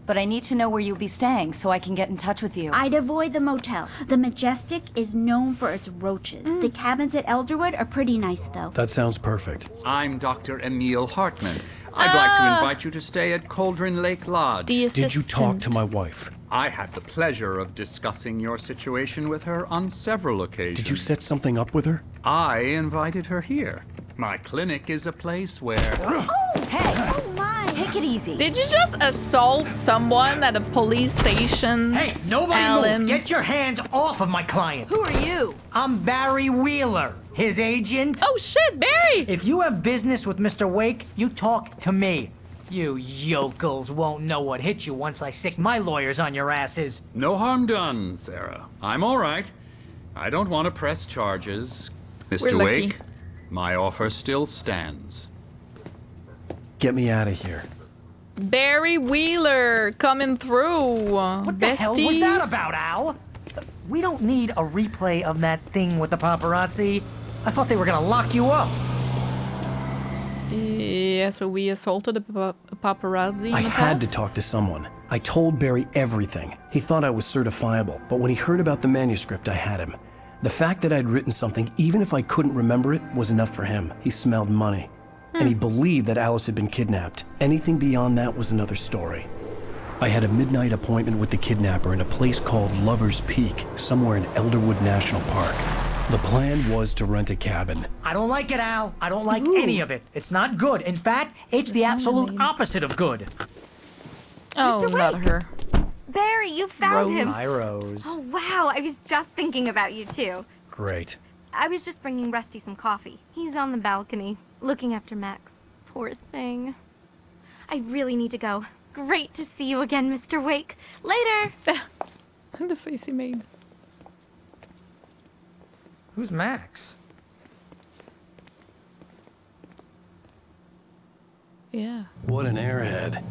But I need to know where you'll be staying so I can get in touch with you. I'd avoid the motel. The Majestic is known for its roaches. The cabins at Elderwood are pretty nice, though. That sounds perfect. I'm Dr. Emil Hartman. I'd like to invite you to stay at Cauldron Lake Lodge. Did you talk to my wife? I had the pleasure of discussing your situation with her on several occasions. Did you set something up with her? I invited her here. My clinic is a place where... Oh, hey! Oh, my! Take it easy. Did you just assault someone at a police station? Hey, nobody Alan? move! Get your hands off of my client! Who are you? I'm Barry Wheeler, his agent. Oh shit, Barry! If you have business with Mr. Wake, you talk to me. You yokels won't know what hit you once I sick my lawyers on your asses. No harm done, Sarah. I'm all right. I don't want to press charges. Mr. Wake, my offer still stands. Get me out of here. Barry Wheeler coming through. What the hell was that about, Al? We don't need a replay of that thing with the paparazzi. I thought they were gonna lock you up. Yeah, so we assaulted a paparazzi. I had to talk to someone. I told Barry everything. He thought I was certifiable, but when he heard about the manuscript, I had him. The fact that I'd written something, even if I couldn't remember it, was enough for him. He smelled money. And he believed that Alice had been kidnapped. Anything beyond that was another story. I had a midnight appointment with the kidnapper in a place called Lover's Peak, somewhere in Elderwood National Park. The plan was to rent a cabin. I don't like it, Al. I don't like any of it. It's not good. In fact, it's the absolute opposite of good. Oh, not her. Barry, you found him. Hi, Rose. Oh, wow. I was just thinking about you, too. Great. I was just bringing Rusty some coffee. He's on the balcony, looking after Max. Poor thing. I really need to go. Great to see you again, Mr. Wake. Later! The face he made. Who's Max? Yeah. What an airhead.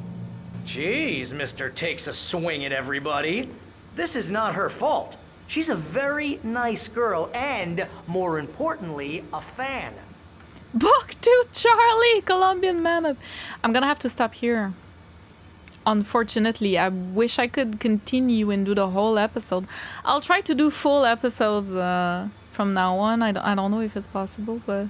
Jeez, Mr. Takes a swing at everybody. This is not her fault. She's a very nice girl and, more importantly, a fan. Book 2, Charlie, Colombian Mammoth. I'm gonna have to stop here. Unfortunately, I wish I could continue and do the whole episode. I'll try to do full episodes from now on. I don't know if it's possible, but...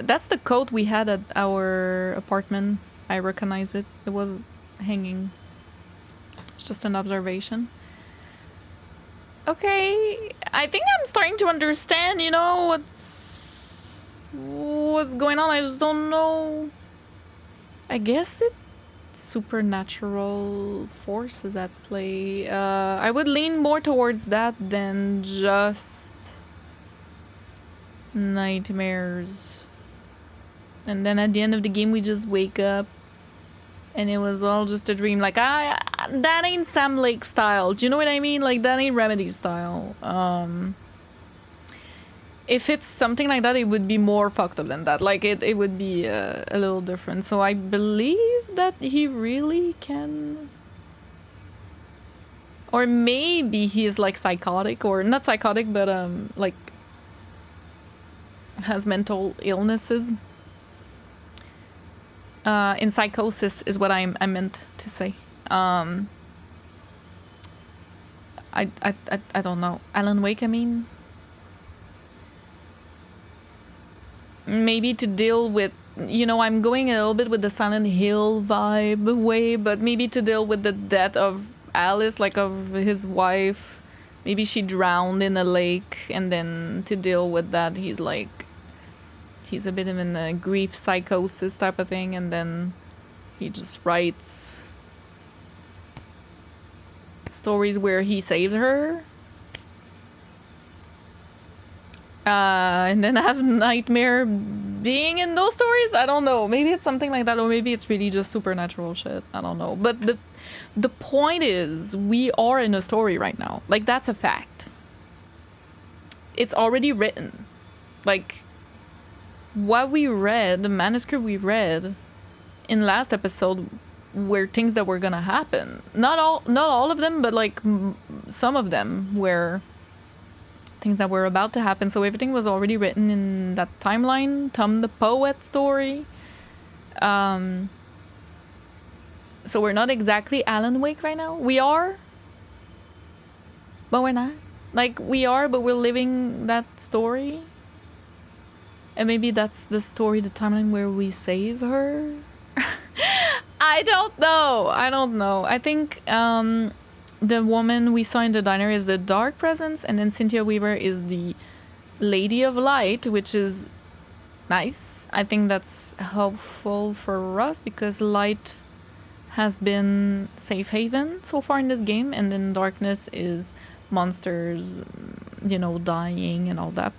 that's the coat we had at our apartment. I recognize it. It was hanging. It's just an observation. Okay, I think I'm starting to understand, you know, what's going on. I just don't know. I guess it's supernatural forces at play. I would lean more towards that than just nightmares. And then at the end of the game, we just wake up and it was all just a dream. Like, that ain't Sam Lake style. Do you know what I mean? Like, that ain't Remedy style. If it's something like that, it would be more fucked up than that. Like, it would be a little different. So I believe that he really can... Or maybe he is, like, psychotic. Or not psychotic, but, like... has mental illnesses. In psychosis is what I meant to say. I don't know. Alan Wake, I mean... Maybe to deal with, you know, I'm going a little bit with the Silent Hill vibe way, but maybe to deal with the death of Alice, like of his wife. Maybe she drowned in a lake, and then to deal with that, he's like, he's a bit of a grief psychosis type of thing, and then he just writes stories where he saves her. And then I have nightmare being in those stories. I don't know. Maybe it's something like that, or maybe it's really just supernatural shit. I don't know. But the point is, we are in a story right now. Like, that's a fact. It's already written. Like, what we read, the manuscript we read in last episode, were things that were gonna happen. Not all of them, but like some of them were things that were about to happen. So everything was already written in that timeline. Tom the Poet story. So we're not exactly Alan Wake right now. We are, but we're not. Like, we are, but we're living that story. And maybe that's the story, the timeline where we save her. I don't know. I think the woman we saw in the diner is the dark presence, and then Cynthia Weaver is the Lady of Light, which is nice. I think that's helpful for us because light has been safe haven so far in this game, and then darkness is monsters, you know, dying and all that.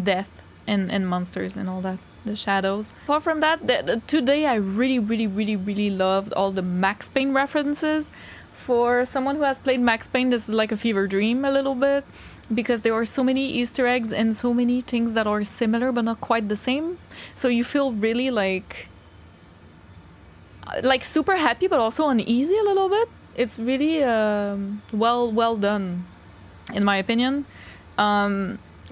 Death and monsters and all that. the shadows. Apart from that, today I really loved all the Max Payne references. For someone who has played Max Payne, this is like a fever dream a little bit, because there are so many Easter eggs and so many things that are similar but not quite the same. So you feel really like super happy but also uneasy a little bit. It's really well done, in my opinion.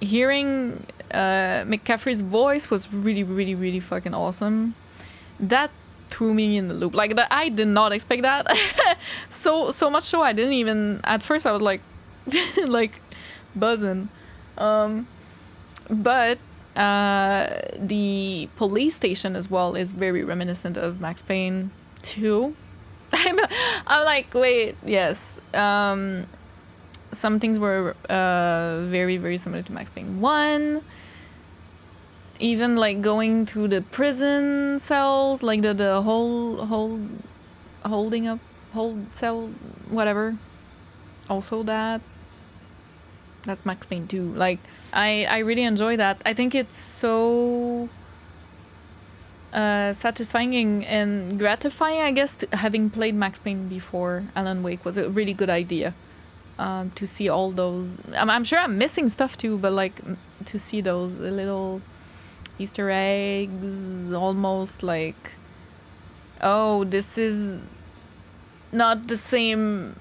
Hearing McCaffrey's voice was really fucking awesome. That threw me in the loop. Like, I did not expect that. so much so I didn't even, at first I was like like buzzing. But the police station as well is very reminiscent of Max Payne 2. I'm like, wait, yes. Some things were very similar to Max Payne 1. Even like going through the prison cells, like the hold cell, whatever. Also that's Max Payne 2. Like, I really enjoy that. I think it's so satisfying and gratifying, I guess, having played Max Payne before. Alan Wake was a really good idea. To see all those, I'm sure I'm missing stuff too, but like to see those little Easter eggs, almost like, oh, this is not the same.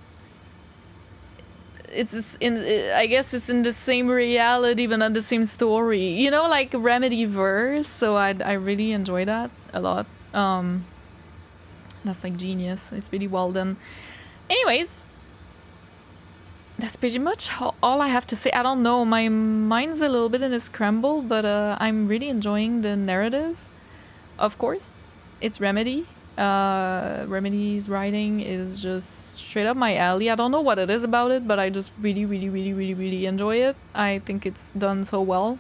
I guess it's in the same reality, but not the same story. You know, like Remedy verse. So I really enjoy that a lot. That's like genius. It's really well done. Anyways, that's pretty much all I have to say. I don't know, my mind's a little bit in a scramble, but I'm really enjoying the narrative. Of course, it's Remedy. Remedy's writing is just straight up my alley. I don't know what it is about it, but I just really enjoy it. I think it's done so well.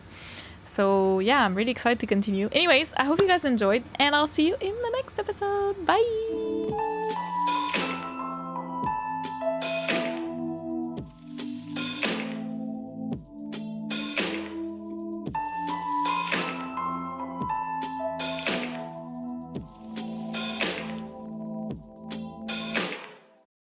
So yeah, I'm really excited to continue. Anyways, I hope you guys enjoyed, and I'll see you in the next episode. Bye!